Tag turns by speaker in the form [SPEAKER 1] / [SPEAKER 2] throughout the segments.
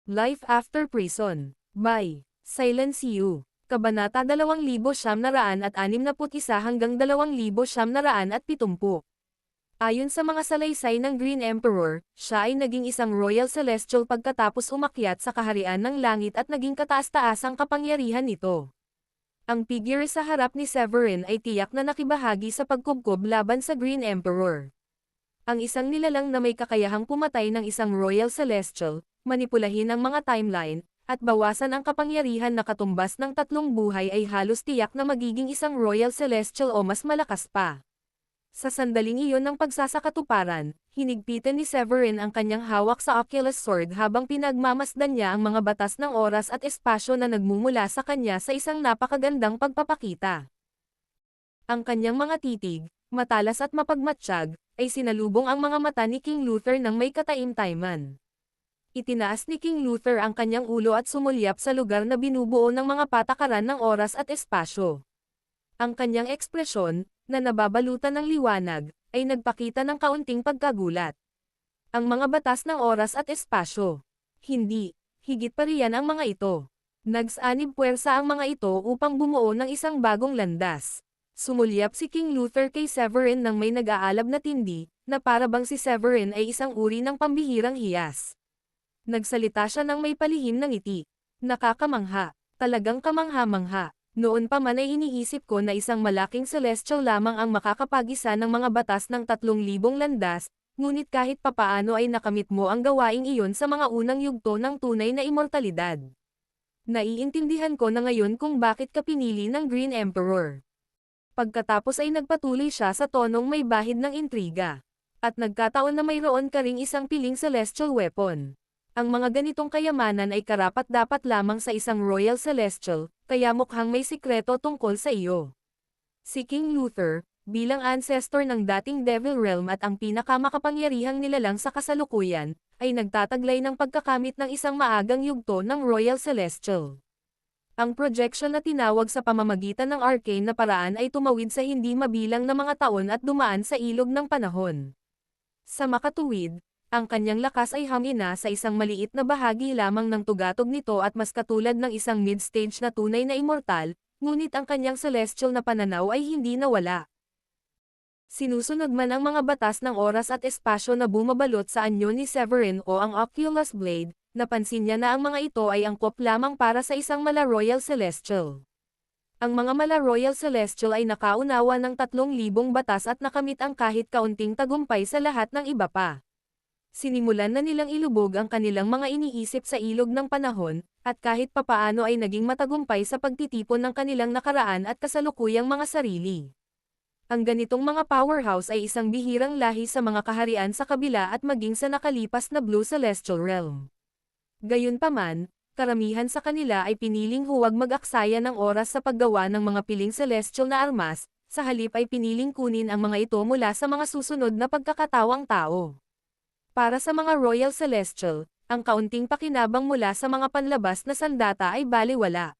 [SPEAKER 1] Life After Prison, by Silence You. Kabanata 2961 hanggang 2970. Ayon sa mga salaysay ng Green Emperor, siya ay naging isang Royal Celestial pagkatapos umakyat sa kaharian ng langit at naging kataas-taasang kapangyarihan nito. Ang figure sa harap ni Severin ay tiyak na nakibahagi sa pagkubkob laban sa Green Emperor. Ang isang nilalang na may kakayahang pumatay ng isang Royal Celestial, manipulahin ang mga timeline, at bawasan ang kapangyarihan na katumbas ng tatlong buhay ay halos tiyak na magiging isang Royal Celestial o mas malakas pa. Sa sandaling iyon ng pagsasakatuparan, hinigpitan ni Severin ang kanyang hawak sa Oculus Sword habang pinagmamasdan niya ang mga batas ng oras at espasyo na nagmumula sa kanya sa isang napakagandang pagpapakita. Ang kanyang mga titig, matalas at mapagmatsyag, ay sinalubong ang mga mata ni King Luther ng may kataimtayman. Itinaas ni King Luther ang kanyang ulo at sumulyap sa lugar na binubuo ng mga patakaran ng oras at espasyo. Ang kanyang ekspresyon, na nababalutan ng liwanag, ay nagpakita ng kaunting pagkagulat. Ang mga batas ng oras at espasyo. Hindi, higit pa riyan ang mga ito. Nagsanib puwersa ang mga ito upang bumuo ng isang bagong landas. Sumulyap si King Luther kay Severin ng may nag-aalab na tindi, na para bang si Severin ay isang uri ng pambihirang hiyas. Nagsalita siya ng may palihim ng ngiti. Nakakamangha, talagang kamangha-mangha. Noon pa man ay iniisip ko na isang malaking celestial lamang ang makakapag-isa ng mga batas ng 3,000 landas, ngunit kahit papaano ay nakamit mo ang gawaing iyon sa mga unang yugto ng tunay na immortalidad. Naiintindihan ko na ngayon kung bakit ka pinili ng Green Emperor. Pagkatapos ay nagpatuloy siya sa tonong may bahid ng intriga. At nagkataon na mayroon ka ring isang piling celestial weapon. Ang mga ganitong kayamanan ay karapat-dapat lamang sa isang Royal Celestial, kaya mukhang may sikreto tungkol sa iyo. Si King Luther, bilang ancestor ng dating Devil Realm at ang pinakamakapangyarihang nilalang sa kasalukuyan, ay nagtataglay ng pagkakamit ng isang maagang yugto ng Royal Celestial. Ang projection na tinawag sa pamamagitan ng arcane na paraan ay tumawid sa hindi mabilang na mga taon at dumaan sa ilog ng panahon. Sa makatuwid, ang kanyang lakas ay hamina sa isang maliit na bahagi lamang ng tugatog nito at mas katulad ng isang mid-stage na tunay na immortal, ngunit ang kanyang celestial na pananaw ay hindi nawala. Sinusunod man ang mga batas ng oras at espasyo na bumabalot sa anyo ni Severin o ang Oculus Blade, napansin niya na ang mga ito ay angkop lamang para sa isang mala Royal Celestial. Ang mga mala Royal Celestial ay nakaunawa ng 3,000 batas at nakamit ang kahit kaunting tagumpay sa lahat ng iba pa. Sinimulan na nilang ilubog ang kanilang mga iniisip sa ilog ng panahon, at kahit papaano ay naging matagumpay sa pagtitipon ng kanilang nakaraan at kasalukuyang mga sarili. Ang ganitong mga powerhouse ay isang bihirang lahi sa mga kaharian sa kabila at maging sa nakalipas na Blue Celestial Realm. Gayunpaman, karamihan sa kanila ay piniling huwag mag-aksaya ng oras sa paggawa ng mga piling celestial na armas, sa halip ay piniling kunin ang mga ito mula sa mga susunod na pagkakatawang tao. Para sa mga Royal Celestial, ang kaunting pakinabang mula sa mga panlabas na sandata ay baliwala.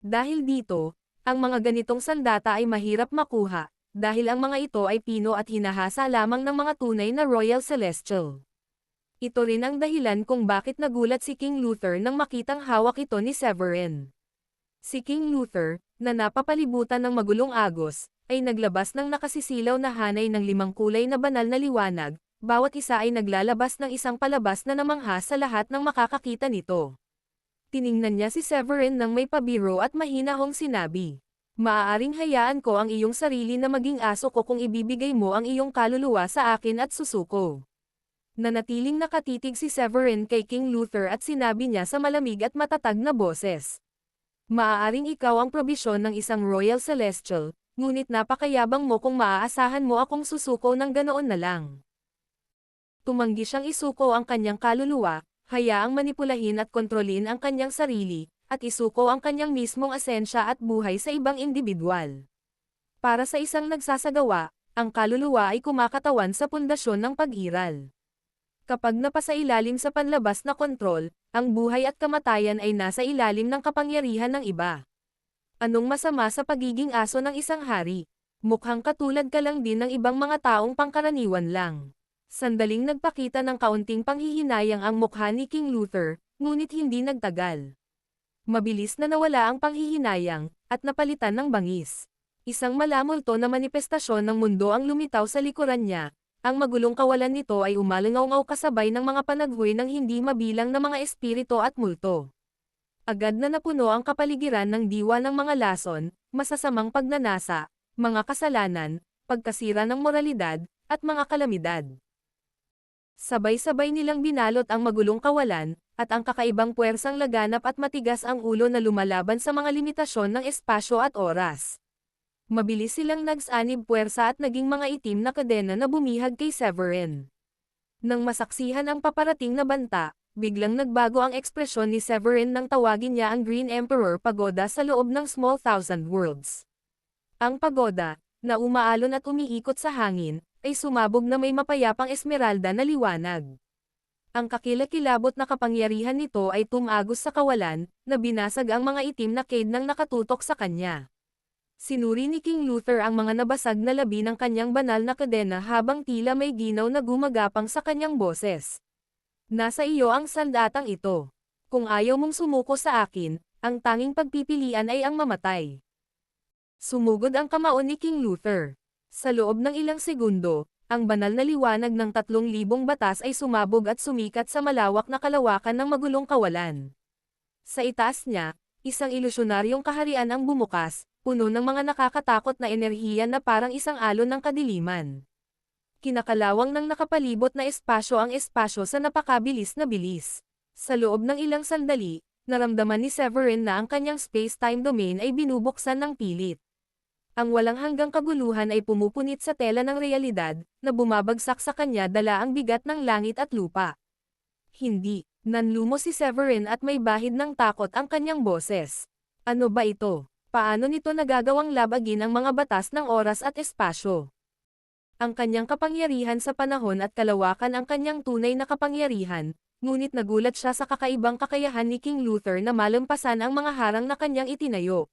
[SPEAKER 1] Dahil dito, ang mga ganitong sandata ay mahirap makuha, dahil ang mga ito ay pino at hinahasa lamang ng mga tunay na Royal Celestial. Ito rin ang dahilan kung bakit nagulat si King Luther nang makitang hawak ito ni Severin. Si King Luther, na napapalibutan ng magulong agos, ay naglabas ng nakasisilaw na hanay ng 5 kulay na banal na liwanag, bawat isa ay naglalabas ng isang palabas na namangha sa lahat ng makakakita nito. Tiningnan niya si Severin ng may pabiro at mahinahong sinabi, "Maaaring hayaan ko ang iyong sarili na maging aso ko kung ibibigay mo ang iyong kaluluwa sa akin at susuko." Nanatiling nakatitig si Severin kay King Luther at sinabi niya sa malamig at matatag na boses, "Maaaring ikaw ang probisyon ng isang Royal Celestial, ngunit napakayabang mo kung maaasahan mo akong susuko ng ganoon na lang." Tumanggi siyang isuko ang kanyang kaluluwa, hayaang manipulahin at kontrolin ang kanyang sarili, at isuko ang kanyang mismong asensya at buhay sa ibang individual. Para sa isang nagsasagawa, ang kaluluwa ay kumakatawan sa pundasyon ng pag-iral. Kapag napasailalim sa panlabas na kontrol, ang buhay at kamatayan ay nasa ilalim ng kapangyarihan ng iba. Anong masama sa pagiging aso ng isang hari? Mukhang katulad ka lang din ng ibang mga taong pangkaraniwan lang. Sandaling nagpakita ng kaunting panghihinayang ang mukha ni King Luther, ngunit hindi nagtagal. Mabilis na nawala ang panghihinayang, at napalitan ng bangis. Isang malamulto na manifestasyon ng mundo ang lumitaw sa likuran niya. Ang magulong kawalan nito ay umalangaw-ngaw kasabay ng mga panaghoy ng hindi mabilang na mga espiritu at multo. Agad na napuno ang kapaligiran ng diwa ng mga lason, masasamang pagnanasa, mga kasalanan, pagkasira ng moralidad, at mga kalamidad. Sabay-sabay nilang binalot ang magulong kawalan, at ang kakaibang puwersang laganap at matigas ang ulo na lumalaban sa mga limitasyon ng espasyo at oras. Mabilis silang nagsanib puwersa at naging mga itim na kadena na bumihag kay Severin. Nang masaksihan ang paparating na banta, biglang nagbago ang ekspresyon ni Severin nang tawagin niya ang Green Emperor Pagoda sa loob ng Small Thousand Worlds. Ang pagoda, na umaalon at umiikot sa hangin, ay sumabog na may mapayapang esmeralda na liwanag. Ang kakilakilabot na kapangyarihan nito ay tumagos sa kawalan, na binasag ang mga itim na cade nang nakatutok sa kanya. Sinuri ni King Luther ang mga nabasag na labi ng kanyang banal na kadena habang tila may ginaw na gumagapang sa kanyang boses. Nasa iyo ang sandatang ito. Kung ayaw mong sumuko sa akin, ang tanging pagpipilian ay ang mamatay. Sumugod ang kamao ni King Luther. Sa loob ng ilang segundo, ang banal na liwanag ng 3,000 batas ay sumabog at sumikat sa malawak na kalawakan ng magulong kawalan. Sa itaas niya, isang ilusyonaryong kaharian ang bumukas, puno ng mga nakakatakot na enerhiya na parang isang alon ng kadiliman. Kinakalawang ng nakapalibot na espasyo ang espasyo sa napakabilis na bilis. Sa loob ng ilang sandali, naramdaman ni Severin na ang kanyang space-time domain ay binubuksan ng pilit. Ang walang hanggang kaguluhan ay pumupunit sa tela ng realidad, na bumabagsak sa kanya dala ang bigat ng langit at lupa. Hindi, nanlumo si Severin at may bahid ng takot ang kanyang boses. Ano ba ito? Paano nito nagagawang labagin ang mga batas ng oras at espasyo? Ang kanyang kapangyarihan sa panahon at kalawakan ang kanyang tunay na kapangyarihan, ngunit nagulat siya sa kakaibang kakayahan ni King Luther na malampasan ang mga harang na kanyang itinayo.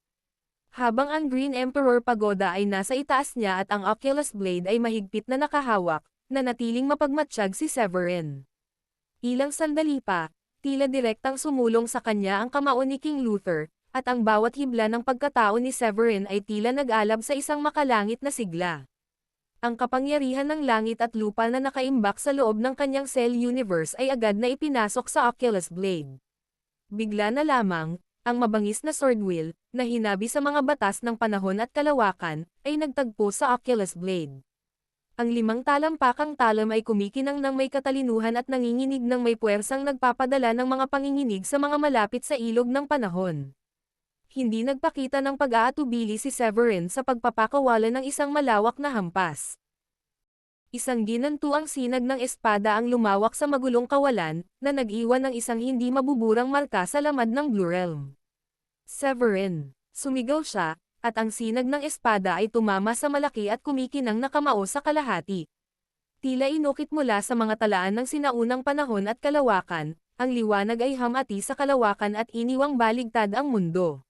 [SPEAKER 1] Habang ang Green Emperor Pagoda ay nasa itaas niya at ang Oculus Blade ay mahigpit na nakahawak, nanatiling mapagmatsyag si Severin. Ilang sandali pa, tila direktang sumulong sa kanya ang kamao ni King Luther, at ang bawat hibla ng pagkatao ni Severin ay tila nag-alab sa isang makalangit na sigla. Ang kapangyarihan ng langit at lupa na nakaimbak sa loob ng kanyang cell universe ay agad na ipinasok sa Oculus Blade. Bigla na lamang, ang mabangis na sword wheel, na hinabi sa mga batas ng panahon at kalawakan, ay nagtagpo sa Oculus Blade. Ang 5 talampakang talam ay kumikinang ng may katalinuhan at nanginginig ng may puwersang nagpapadala ng mga panginginig sa mga malapit sa ilog ng panahon. Hindi nagpakita ng pag-aatubili si Severin sa pagpapakawala ng isang malawak na hampas. Isang ginantuang sinag ng espada ang lumawak sa magulong kawalan, na nag-iwan ng isang hindi mabuburang marka sa lamad ng Blue Realm. Severin, sumigaw siya, at ang sinag ng espada ay tumama sa malaki at kumikinang na kamao sa kalahati. Tila inukit mula sa mga talaan ng sinaunang panahon at kalawakan, ang liwanag ay hamati sa kalawakan at iniwang baligtad ang mundo.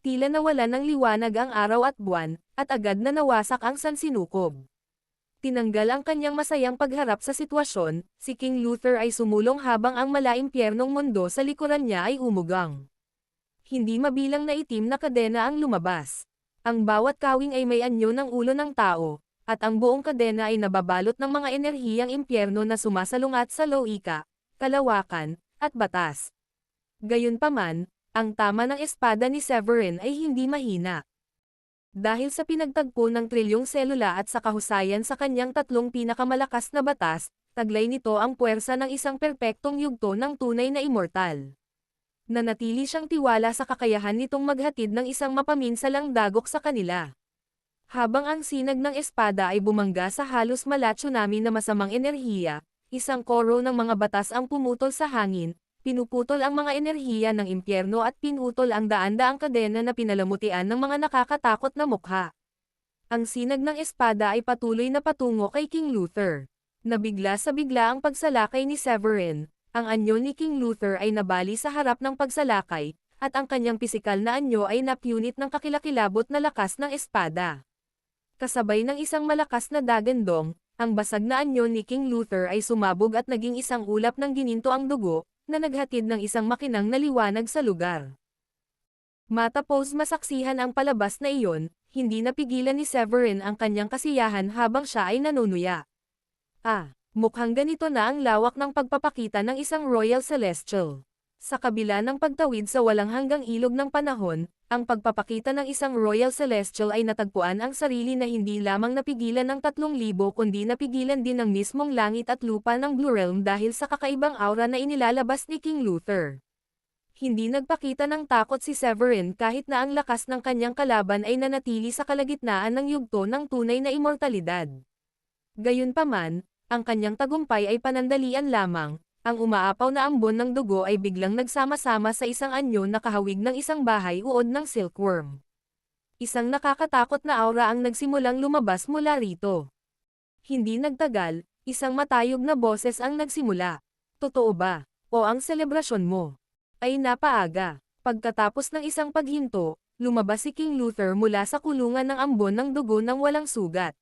[SPEAKER 1] Tila nawala ng liwanag ang araw at buwan, at agad na nawasak ang sansinukob. Tinanggal ang kanyang masayang pagharap sa sitwasyon, si King Luther ay sumulong habang ang malaimpyernong mundo sa likuran niya ay umugang. Hindi mabilang na itim na kadena ang lumabas. Ang bawat kawing ay may anyo ng ulo ng tao, at ang buong kadena ay nababalot ng mga enerhiyang impyerno na sumasalungat sa loika, kalawakan, at batas. Gayunpaman, ang tama ng espada ni Severin ay hindi mahina. Dahil sa pinagtagpo ng trilyong selula at sa kahusayan sa kanyang 3 pinakamalakas na batas, taglay nito ang puwersa ng isang perpektong yugto ng tunay na immortal. Nanatili siyang tiwala sa kakayahan nitong maghatid ng isang mapaminsalang dagok sa kanila. Habang ang sinag ng espada ay bumangga sa halos mala tsunami na masamang enerhiya, isang koro ng mga batas ang pumutol sa hangin, pinuputol ang mga enerhiya ng impyerno at pinutol ang daan-daang kadena na pinalamutian ng mga nakakatakot na mukha. Ang sinag ng espada ay patuloy na patungo kay King Luther. Nabigla sa bigla ang pagsalakay ni Severin, ang anyo ni King Luther ay nabali sa harap ng pagsalakay, at ang kanyang pisikal na anyo ay napunit ng kakilakilabot na lakas ng espada. Kasabay ng isang malakas na dagandong, ang basag na anyo ni King Luther ay sumabog at naging isang ulap ng gininto ang dugo, na naghatid ng isang makinang na liwanag sa lugar. Matapos masaksihan ang palabas na iyon, hindi napigilan ni Severin ang kanyang kasiyahan habang siya ay nanunuya. Mukhang ganito na ang lawak ng pagpapakita ng isang Royal Celestial. Sa kabila ng pagtawid sa walang hanggang ilog ng panahon, ang pagpapakita ng isang Royal Celestial ay natagpuan ang sarili na hindi lamang napigilan ng 3,000 kundi napigilan din ng mismong langit at lupa ng Blue Realm dahil sa kakaibang aura na inilalabas ni King Luther. Hindi nagpakita ng takot si Severin kahit na ang lakas ng kanyang kalaban ay nanatili sa kalagitnaan ng yugto ng tunay na immortalidad. Gayunpaman, ang kanyang tagumpay ay panandalian lamang. Ang umaapaw na ambon ng dugo ay biglang nagsama-sama sa isang anyo na kahawig ng isang bahay uod ng silkworm. Isang nakakatakot na aura ang nagsimulang lumabas mula rito. Hindi nagtagal, isang matayog na boses ang nagsimula. Totoo ba? O ang selebrasyon mo ay napaaga? Pagkatapos ng isang paghinto, lumabas si King Luther mula sa kulungan ng ambon ng dugo nang walang sugat.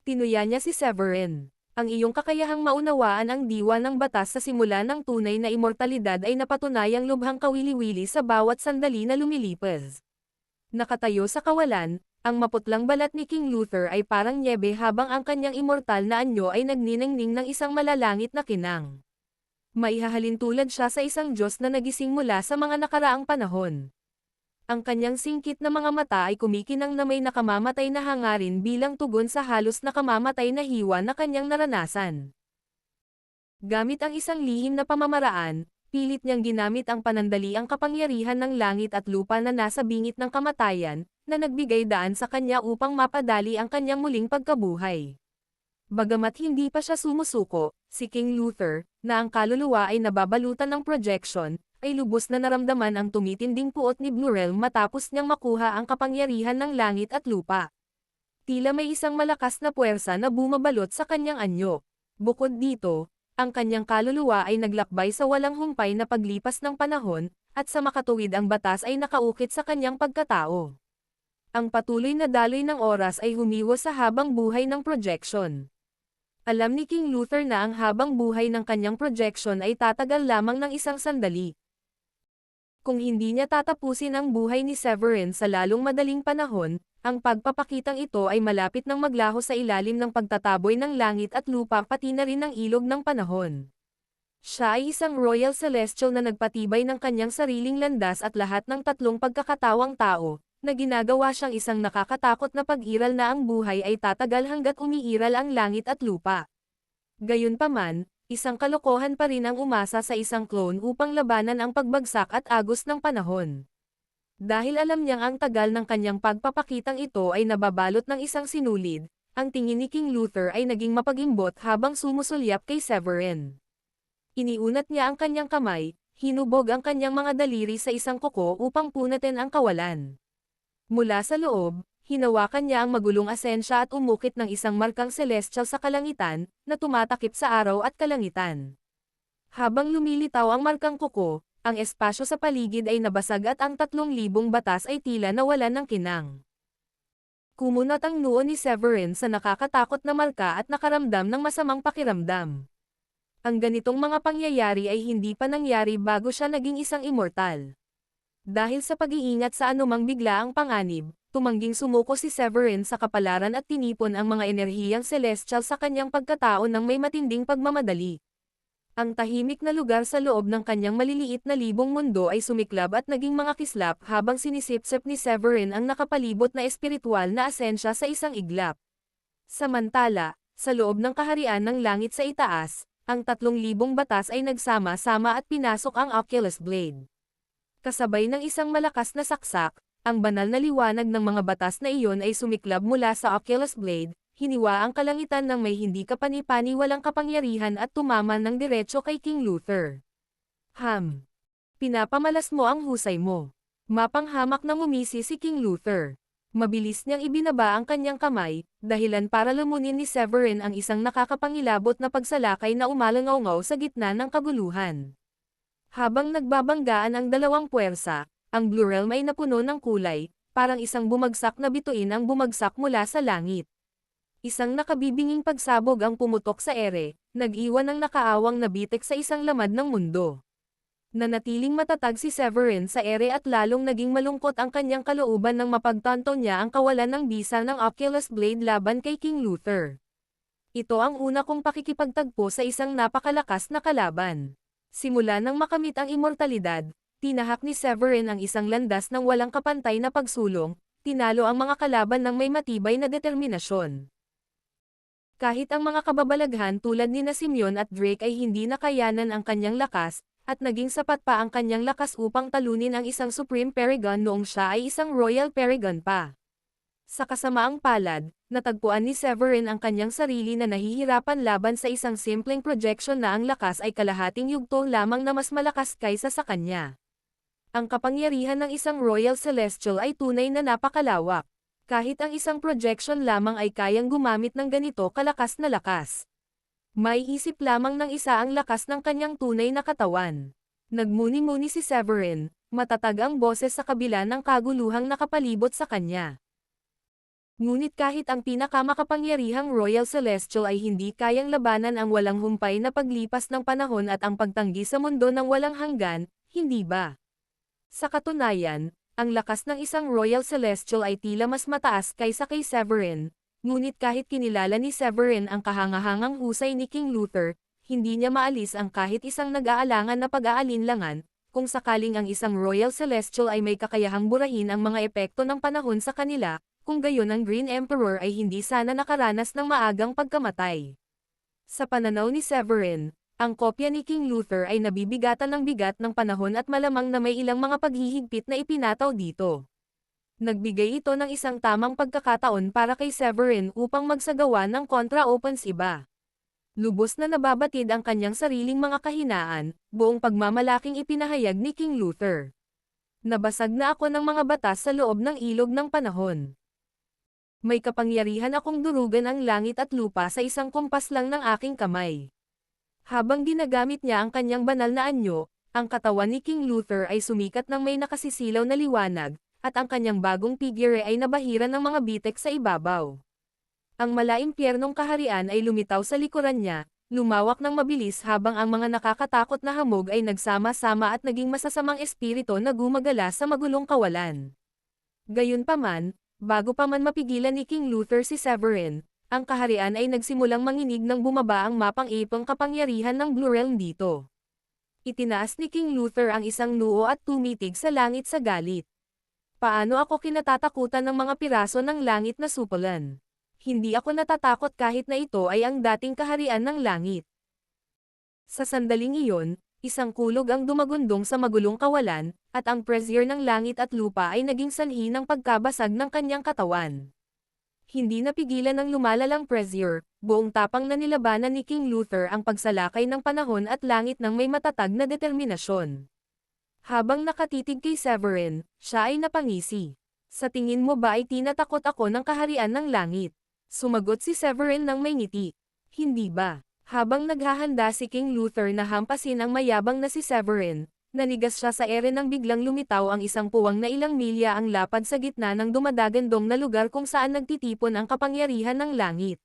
[SPEAKER 1] Tinuya niya si Severin. Ang iyong kakayahang maunawaan ang diwa ng batas sa simula ng tunay na immortalidad ay napatunayang lubhang kawili-wili sa bawat sandali na lumilipas. Nakatayo sa kawalan, ang maputlang balat ni King Luther ay parang nyebe habang ang kanyang immortal na anyo ay nagniningning ng isang malalangit na kinang. Maihahalin tulad siya sa isang Diyos na nagising mula sa mga nakaraang panahon. Ang kanyang singkit na mga mata ay kumikinang na may nakamamatay na hangarin bilang tugon sa halos nakamamatay na hiwa na kanyang naranasan. Gamit ang isang lihim na pamamaraan, pilit niyang ginamit ang panandaliang kapangyarihan ng langit at lupa na nasa bingit ng kamatayan, na nagbigay daan sa kanya upang mapadali ang kanyang muling pagkabuhay. Bagamat hindi pa siya sumusuko, si King Luther, na ang kaluluwa ay nababalutan ng projection, ay lubos na naramdaman ang tumitinding puot ni Blue Realm matapos niyang makuha ang kapangyarihan ng langit at lupa. Tila may isang malakas na puwersa na bumabalot sa kanyang anyo. Bukod dito, ang kanyang kaluluwa ay naglakbay sa walang humpay na paglipas ng panahon, at sa makatuwid ang batas ay nakaukit sa kanyang pagkatao. Ang patuloy na daloy ng oras ay humiwas sa habang buhay ng projection. Alam ni King Luther na ang habang buhay ng kanyang projection ay tatagal lamang ng isang sandali. Kung hindi niya tatapusin ang buhay ni Severin sa lalong madaling panahon, ang pagpapakitang ito ay malapit nang maglaho sa ilalim ng pagtataboy ng langit at lupa pati na rin ng ilog ng panahon. Siya ay isang Royal Celestial na nagpatibay ng kanyang sariling landas at lahat ng 3 pagkakatawang tao, na ginagawa siyang isang nakakatakot na pag-iral na ang buhay ay tatagal hanggat umiiral ang langit at lupa. Gayunpaman, isang kalokohan pa rin ang umasa sa isang clone upang labanan ang pagbagsak at agos ng panahon. Dahil alam niyang ang tagal ng kanyang pagpapakitang ito ay nababalot ng isang sinulid, ang tingin ni King Luther ay naging mapagimbot habang sumusulyap kay Severin. Iniunat niya ang kanyang kamay, hinubog ang kanyang mga daliri sa isang kuko upang punatin ang kawalan. Mula sa loob, hinawakan niya ang magulong asensya at umukit ng isang markang celestial sa kalangitan, na tumatakip sa araw at kalangitan. Habang lumilitaw ang markang kuko, ang espasyo sa paligid ay nabasag at ang 3,000 batas ay tila nawalan ng kinang. Kumunat ang noo ni Severin sa nakakatakot na marka at nakaramdam ng masamang pakiramdam. Ang ganitong mga pangyayari ay hindi pa nangyari bago siya naging isang immortal. Dahil sa pag-iingat sa anumang biglaang panganib, tumangging sumuko si Severin sa kapalaran at tinipon ang mga enerhiyang celestial sa kanyang pagkatao ng may matinding pagmamadali. Ang tahimik na lugar sa loob ng kanyang maliliit na libong mundo ay sumiklab at naging mga kislap habang sinisipsip ni Severin ang nakapalibot na espiritual na asensya sa isang iglap. Samantala, sa loob ng kaharian ng langit sa itaas, ang 3,000 batas ay nagsama-sama at pinasok ang Oculus Blade. Kasabay ng isang malakas na saksak, ang banal na liwanag ng mga batas na iyon ay sumiklab mula sa Oculus Blade, hiniwa ang kalangitan ng may hindi kapani-paniwalang kapangyarihan at tumama ng diretso kay King Luther. Pinapamalas mo ang husay mo. Mapanghamak na ngumisi si King Luther. Mabilis niyang ibinaba ang kanyang kamay, dahilan para lumunin ni Severin ang isang nakakapangilabot na pagsalakay na umalangaw-ngaw sa gitna ng kaguluhan. Habang nagbabanggaan ang dalawang puwersa, ang Blue Realm ay napuno ng kulay, parang isang bumagsak na bituin ang bumagsak mula sa langit. Isang nakabibinging pagsabog ang pumutok sa ere, nag-iwan ng nakaawang na bitek sa isang lamad ng mundo. Nanatiling matatag si Severin sa ere at lalong naging malungkot ang kanyang kalooban nang mapagtanto niya ang kawalan ng bisa ng Oculus Blade laban kay King Luther. Ito ang una kong pakikipagtagpo sa isang napakalakas na kalaban. Simula nang makamit ang immortalidad, tinahak ni Severin ang isang landas ng walang kapantay na pagsulong, tinalo ang mga kalaban ng may matibay na determinasyon. Kahit ang mga kababalaghan tulad ni Simeon at Drake ay hindi nakayanan ang kanyang lakas, at naging sapat pa ang kanyang lakas upang talunin ang isang Supreme Paragon noong siya ay isang Royal Paragon pa. Sa kasamaang palad, natagpuan ni Severin ang kanyang sarili na nahihirapan laban sa isang simpleng projection na ang lakas ay kalahating yugto lamang na mas malakas kaysa sa kanya. Ang kapangyarihan ng isang Royal Celestial ay tunay na napakalawak. Kahit ang isang projection lamang ay kayang gumamit ng ganito kalakas na lakas. May isip lamang ng isa ang lakas ng kanyang tunay na katawan. Nagmuni-muni si Severin, matatag ang boses sa kabila ng kaguluhang nakapalibot sa kanya. Ngunit kahit ang pinakamakapangyarihang Royal Celestial ay hindi kayang labanan ang walang humpay na paglipas ng panahon at ang pagtanggi sa mundo ng walang hanggan, hindi ba? Sa katunayan, ang lakas ng isang Royal Celestial ay tila mas mataas kaysa kay Severin, ngunit kahit kinilala ni Severin ang kahangahangang husay ni King Luther, hindi niya maalis ang kahit isang nag-aalangan na pag-aalinlangan, kung sakaling ang isang Royal Celestial ay may kakayahang burahin ang mga epekto ng panahon sa kanila, kung gayon ang Green Emperor ay hindi sana nakaranas ng maagang pagkamatay. Sa pananaw ni Severin, ang kopya ni King Luther ay nabibigatan ng bigat ng panahon at malamang na may ilang mga paghihigpit na ipinataw dito. Nagbigay ito ng isang tamang pagkakataon para kay Severin upang magsagawa ng kontra-offensiba. Lubos na nababatid ang kanyang sariling mga kahinaan, buong pagmamalaking ipinahayag ni King Luther. Nabasag na ako ng mga batas sa loob ng ilog ng panahon. May kapangyarihan akong durugan ang langit at lupa sa isang kumpas lang ng aking kamay. Habang ginagamit niya ang kanyang banal na anyo, ang katawan ni King Luther ay sumikat ng may nakasisilaw na liwanag, at ang kanyang bagong figure ay nabahiran ng mga bitek sa ibabaw. Ang malaimpyernong kaharian ay lumitaw sa likuran niya, lumawak ng mabilis habang ang mga nakakatakot na hamog ay nagsama-sama at naging masasamang espiritu na gumagala sa magulong kawalan. Gayunpaman, bago pa man mapigilan ni King Luther si Severin, ang kaharian ay nagsimulang manginig ng bumaba ang mapang-ipang kapangyarihan ng Blue Realm dito. Itinaas ni King Luther ang isang noo at tumitig sa langit sa galit. Paano ako kinatatakutan ng mga piraso ng langit na supulan? Hindi ako natatakot kahit na ito ay ang dating kaharian ng langit. Sa sandaling iyon, isang kulog ang dumagundong sa magulong kawalan, at ang pressure ng langit at lupa ay naging sanhi ng pagkabasag ng kanyang katawan. Hindi napigilan ng lumalalang pressure, buong tapang na nilabanan ni King Luther ang pagsalakay ng panahon at langit ng may matatag na determinasyon. Habang nakatitig kay Severin, siya ay napangisi. Sa tingin mo ba ay tinatakot ako ng kaharian ng langit? Sumagot si Severin ng may ngiti. Hindi ba? Habang naghahanda si King Luther na hampasin ang mayabang na si Severin, nanigas siya sa ere nang biglang lumitaw ang isang puwang na ilang milya ang lapad sa gitna ng dumadagandong na lugar kung saan nagtitipon ang kapangyarihan ng langit.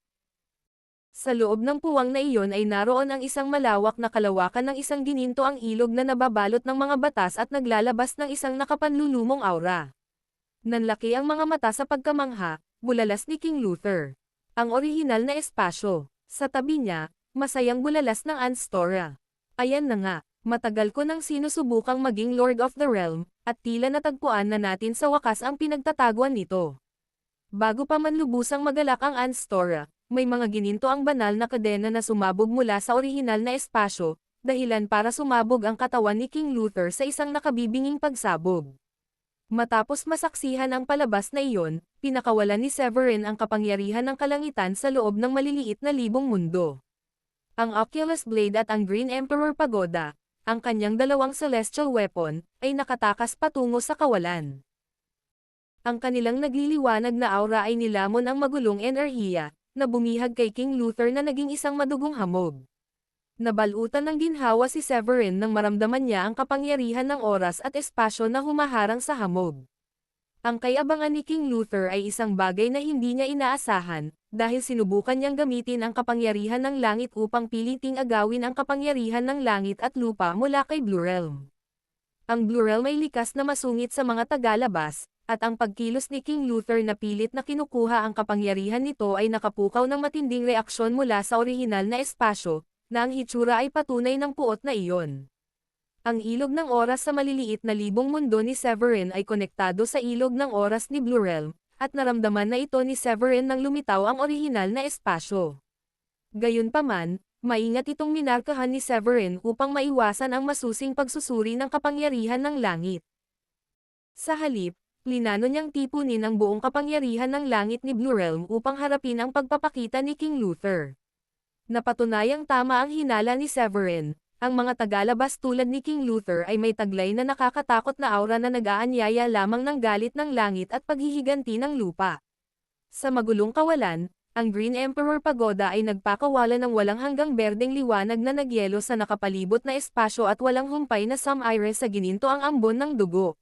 [SPEAKER 1] Sa loob ng puwang na iyon ay naroon ang isang malawak na kalawakan ng isang gininto ang ilog na nababalot ng mga batas at naglalabas ng isang nakapanlulumong aura. Nanlaki ang mga mata sa pagkamangha, bulalas ni King Luther. Ang orihinal na espasyo. Sa tabi niya, masayang bulalas ng Anstora. Ayan na nga. Matagal ko nang sinusubukang maging Lord of the Realm, at tila natagpuan na natin sa wakas ang pinagtataguan nito. Bago pa man lubusang magalak ang Anstora, may mga gininto ang banal na kadena na sumabog mula sa orihinal na espasyo, dahilan para sumabog ang katawan ni King Luther sa isang nakabibinging pagsabog. Matapos masaksihan ang palabas na iyon, pinakawalan ni Severin ang kapangyarihan ng kalangitan sa loob ng maliliit na libong mundo. Ang Oculus Blade at ang Green Emperor Pagoda, ang kanyang dalawang celestial weapon, ay nakatakas patungo sa kawalan. Ang kanilang nagliliwanag na aura ay nilamon ang magulong enerhiya, na bumihag kay King Luther na naging isang madugong hamog. Nabalutan ng ginhawa si Severin nang maramdaman niya ang kapangyarihan ng oras at espasyo na humaharang sa hamog. Ang kayabangan ni King Luther ay isang bagay na hindi niya inaasahan, dahil sinubukan niyang gamitin ang kapangyarihan ng langit upang piliting agawin ang kapangyarihan ng langit at lupa mula kay Blue Realm. Ang Blue Realm ay likas na masungit sa mga tagalabas, at ang pagkilos ni King Luther na pilit na kinukuha ang kapangyarihan nito ay nakapukaw ng matinding reaksyon mula sa orihinal na espasyo, na ang hitsura ay patunay ng puot na iyon. Ang ilog ng oras sa maliliit na libong mundo ni Severin ay konektado sa ilog ng oras ni Blue Realm, at naramdaman na ito ni Severin nang lumitaw ang orihinal na espasyo. Gayunpaman, maingat itong minarkahan ni Severin upang maiwasan ang masusing pagsusuri ng kapangyarihan ng langit. Sa halip, plinano niyang tipunin ang buong kapangyarihan ng langit ni Blue Realm upang harapin ang pagpapakita ni King Luther. Napatunayang tama ang hinala ni Severin. Ang mga tagalabas tulad ni King Luther ay may taglay na nakakatakot na aura na nag-aanyaya lamang ng galit ng langit at paghihiganti ng lupa. Sa magulong kawalan, ang Green Emperor Pagoda ay nagpakawala ng walang hanggang berdeng liwanag na nagyelo sa nakapalibot na espasyo at walang humpay na iris sa gininto ang ambon ng dugo.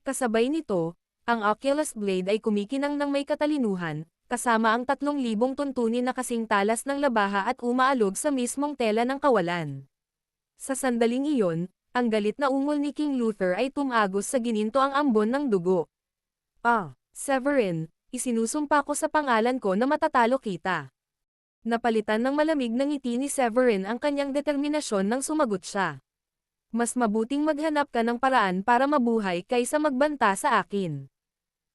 [SPEAKER 1] Kasabay nito, ang Oculus Blade ay kumikinang ng may katalinuhan, kasama ang 3,000 tuntunin na kasing talas ng labaha at umaalog sa mismong tela ng kawalan. Sa sandaling iyon, ang galit na ungol ni King Luther ay tumagos sa gininto ang ambon ng dugo. Severin, isinusumpa ko sa pangalan ko na matatalo kita. Napalitan ng malamig na ngiti ni Severin ang kanyang determinasyon nang sumagot siya. Mas mabuting maghanap ka ng paraan para mabuhay kaysa magbanta sa akin.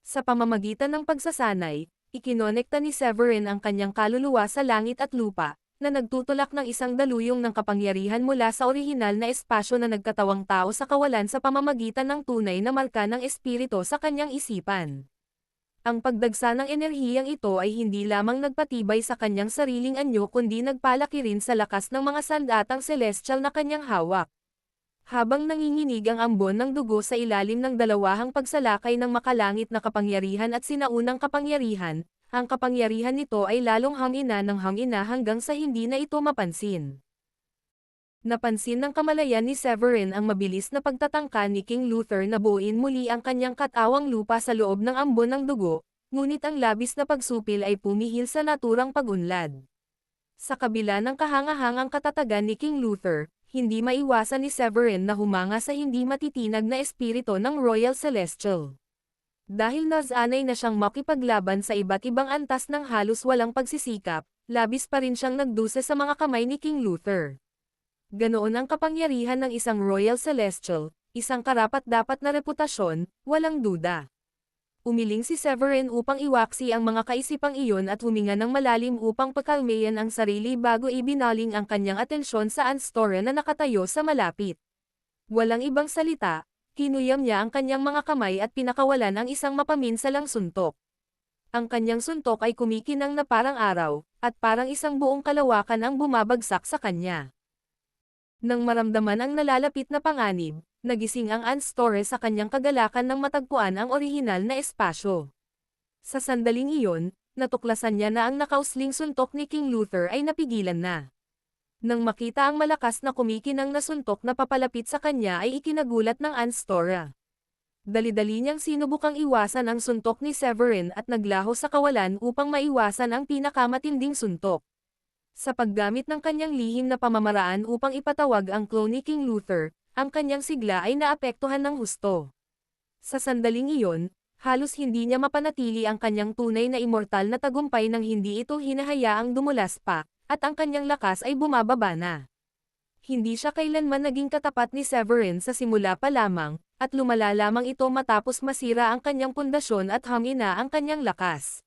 [SPEAKER 1] Sa pamamagitan ng pagsasanay, ikinonekta ni Severin ang kanyang kaluluwa sa langit at lupa, na nagtutulak ng isang daluyong ng kapangyarihan mula sa orihinal na espasyo na nagkatawang tao sa kawalan sa pamamagitan ng tunay na marka ng espiritu sa kanyang isipan. Ang pagdagsa ng enerhiyang ito ay hindi lamang nagpatibay sa kanyang sariling anyo kundi nagpalaki rin sa lakas ng mga sandatang celestial na kanyang hawak. Habang nanginginig ang ambon ng dugo sa ilalim ng dalawahang pagsalakay ng makalangit na kapangyarihan at sinaunang kapangyarihan, ang kapangyarihan nito ay lalong hangina ng hangina hanggang sa hindi na ito mapansin. Napansin ng kamalayan ni Severin ang mabilis na pagtatangka ni King Luther na buuin muli ang kanyang katawang lupa sa loob ng ambon ng dugo, ngunit ang labis na pagsupil ay pumihil sa naturang pag-unlad. Sa kabila ng kahangahangang katatagan ni King Luther, hindi maiwasan ni Severin na humanga sa hindi matitinag na espiritu ng Royal Celestial. Dahil nasanay na siyang makipaglaban sa iba't ibang antas ng halos walang pagsisikap, labis pa rin siyang nagdusa sa mga kamay ni King Luther. Ganoon ang kapangyarihan ng isang Royal Celestial, isang karapat-dapat na reputasyon, walang duda. Umiling si Severin upang iwaksi ang mga kaisipang iyon at huminga ng malalim upang pakalmayan ang sarili bago ibinaling ang kanyang atensyon sa Anstora na nakatayo sa malapit. Walang ibang salita, kinuyam niya ang kanyang mga kamay at pinakawalan ang isang mapaminsalang suntok. Ang kanyang suntok ay kumikinang na parang araw, at parang isang buong kalawakan ang bumabagsak sa kanya. Nang maramdaman ang nalalapit na panganib, nagising ang Anstora sa kanyang kagalakan nang matagpuan ang orihinal na espasyo. Sa sandaling iyon, natuklasan niya na ang nakausling suntok ni King Luther ay napigilan na. Nang makita ang malakas na kumikinang na suntok na papalapit sa kanya ay ikinagulat ng Anstora. Dali-dali niyang sinubukang iwasan ang suntok ni Severin at naglaho sa kawalan upang maiwasan ang pinakamatinding suntok. Sa paggamit ng kanyang lihim na pamamaraan upang ipatawag ang clone ni King Luther, ang kanyang sigla ay naapektuhan ng husto. Sa sandaling iyon, halos hindi niya mapanatili ang kanyang tunay na immortal na tagumpay nang hindi ito hinahayaang dumulas pa, at ang kanyang lakas ay bumababa na. Hindi siya kailanman naging katapat ni Severin sa simula pa lamang, at lumala lamang ito matapos masira ang kanyang pundasyon at humina ang kanyang lakas.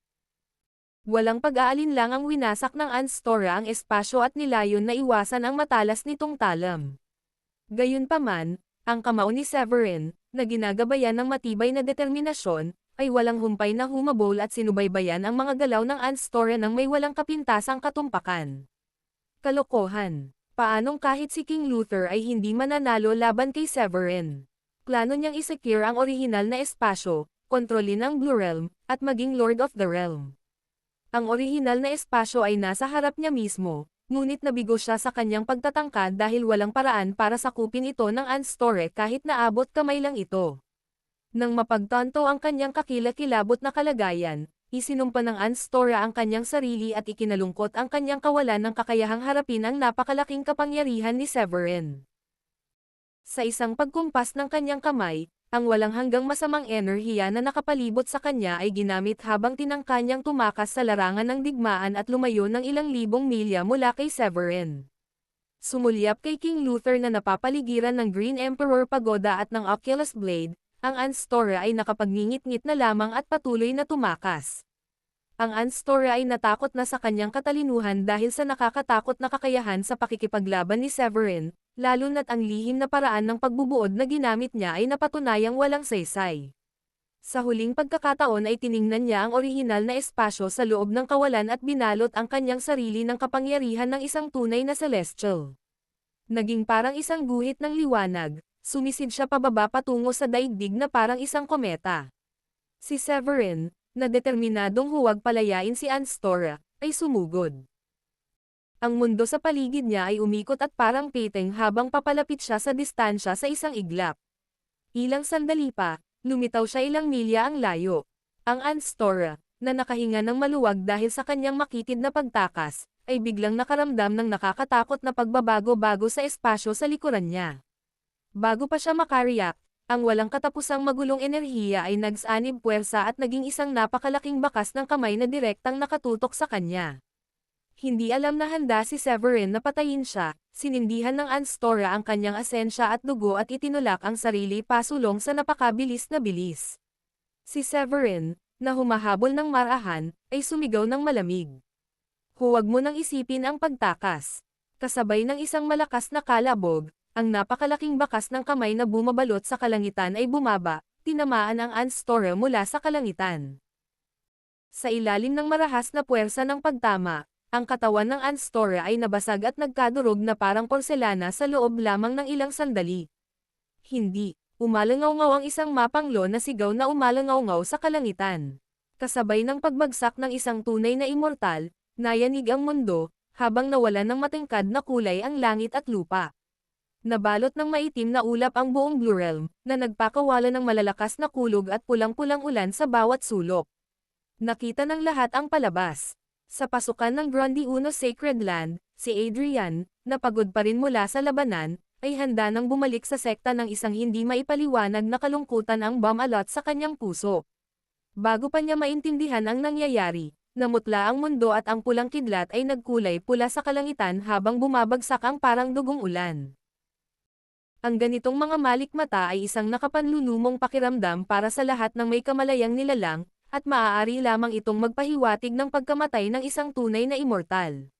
[SPEAKER 1] Walang pag-aalinlang ang winasak ng Anstora ang espasyo at nilayon na iwasan ang matalas nitong talam. Gayunpaman, ang kamao ni Severin, na ginagabayan ng matibay na determinasyon, ay walang humpay na humabol at sinubaybayan ang mga galaw ng Anstora nang may walang kapintasang katumpakan. Kalokohan. Paanong kahit si King Luther ay hindi mananalo laban kay Severin? Plano niyang isecure ang orihinal na espasyo, kontrolin ang Blue Realm, at maging Lord of the Realm. Ang orihinal na espasyo ay nasa harap niya mismo, ngunit nabigo siya sa kanyang pagtatangka dahil walang paraan para sakupin ito ng Anstora kahit naabot kamay lang ito. Nang mapagtanto ang kanyang kakilakilabot na kalagayan, isinumpa ng Anstora ang kanyang sarili at ikinalungkot ang kanyang kawalan ng kakayahang harapin ang napakalaking kapangyarihan ni Severin. Sa isang pagkumpas ng kanyang kamay, ang walang hanggang masamang enerhiya na nakapalibot sa kanya ay ginamit habang tinangka niyang tumakas sa larangan ng digmaan at lumayo ng ilang libong milya mula kay Severin. Sumulyap kay King Luther na napapaligiran ng Green Emperor Pagoda at ng Oculus Blade, ang Anstora ay nakapagngingit-ngit na lamang at patuloy na tumakas. Ang Anstora ay natakot na sa kanyang katalinuhan dahil sa nakakatakot na kakayahan sa pakikipaglaban ni Severin, lalo na't ang lihim na paraan ng pagbubuod na ginamit niya ay napatunayang walang saysay. Sa huling pagkakataon ay tiningnan niya ang orihinal na espasyo sa loob ng kawalan at binalot ang kanyang sarili ng kapangyarihan ng isang tunay na celestial. Naging parang isang guhit ng liwanag, sumisid siya pababa patungo sa daigdig na parang isang kometa. Si Severin, na determinadong huwag palayain si Anstora, ay sumugod. Ang mundo sa paligid niya ay umikot at parang piteng habang papalapit siya sa distansya sa isang iglap. Ilang sandali pa, lumitaw siya ilang milya ang layo. Ang Anstora, na nakahinga ng maluwag dahil sa kanyang makitid na pagtakas, ay biglang nakaramdam ng nakakatakot na pagbabago-bago sa espasyo sa likuran niya. Bago pa siya makariyak, ang walang katapusang magulong enerhiya ay nagsanib puwersa at naging isang napakalaking bakas ng kamay na direktang nakatutok sa kanya. Hindi alam na handa si Severin na patayin siya, sinindihan ng Anstora ang kanyang asensya at dugo at itinulak ang sarili pasulong sa napakabilis na bilis. Si Severin, na humahabol ng marahan, ay sumigaw ng malamig. Huwag mo nang isipin ang pagtakas. Kasabay ng isang malakas na kalabog, ang napakalaking bakas ng kamay na bumabalot sa kalangitan ay bumaba, tinamaan ang Anstora mula sa kalangitan. Sa ilalim ng marahas na puwersa ng pagtama, ang katawan ng Anstora ay nabasag at nagkadurog na parang porselana sa loob lamang ng ilang sandali. Hindi, umalangaw-ngaw ang isang mapanglo na sigaw na umalangaw-ngaw sa kalangitan. Kasabay ng pagbagsak ng isang tunay na immortal, nayanig ang mundo, habang nawalan ng matingkad na kulay ang langit at lupa. Nabalot ng maitim na ulap ang buong Blue Realm, na nagpakawala ng malalakas na kulog at pulang-pulang ulan sa bawat sulok. Nakita ng lahat ang palabas. Sa pasukan ng Grundy Uno Sacred Land, si Adrian, na pagod pa rin mula sa labanan, ay handa nang bumalik sa sekta ng isang hindi maipaliwanag na kalungkutan ang bum-alot sa kanyang puso. Bago pa niya maintindihan ang nangyayari, namutla ang mundo at ang pulang kidlat ay nagkulay pula sa kalangitan habang bumabagsak ang parang dugong ulan. Ang ganitong mga malikmata ay isang nakapanlulumong pakiramdam para sa lahat ng may kamalayang nilalang, at maaari lamang itong magpahiwatig ng pagkamatay ng isang tunay na immortal.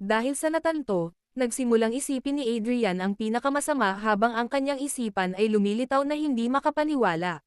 [SPEAKER 1] Dahil sa natanto, nagsimulang isipin ni Adrian ang pinakamasama habang ang kanyang isipan ay lumilitaw na hindi makapaniwala.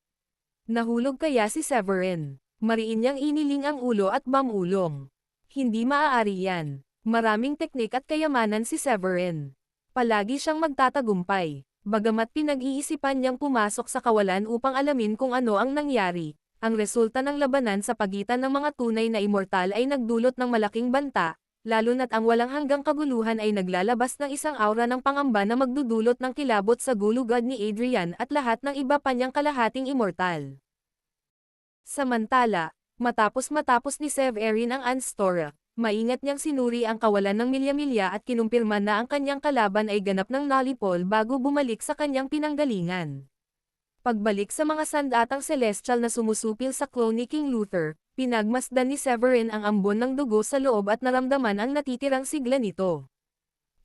[SPEAKER 1] Nahulog kaya si Severin? Mariin niyang iniling ang ulo at bamulong. Hindi maaari yan. Maraming teknik at kayamanan si Severin. Palagi siyang magtatagumpay. Bagamat pinag-iisipan niyang pumasok sa kawalan upang alamin kung ano ang nangyari, ang resulta ng labanan sa pagitan ng mga tunay na immortal ay nagdulot ng malaking banta, lalo na't ang walang hanggang kaguluhan ay naglalabas ng isang aura ng pangamba na magdudulot ng kilabot sa gulugad ni Adrian at lahat ng iba pa niyang kalahating immortal. Samantala, matapos ni Severin ang Anstora, maingat niyang sinuri ang kawalan ng milya-milya at kinumpirma na ang kanyang kalaban ay ganap ng Nullipole bago bumalik sa kanyang pinanggalingan. Pagbalik sa mga sandatang celestial na sumusupil sa clone ni King Luther, pinagmasdan ni Severin ang ambon ng dugo sa loob at naramdaman ang natitirang sigla nito.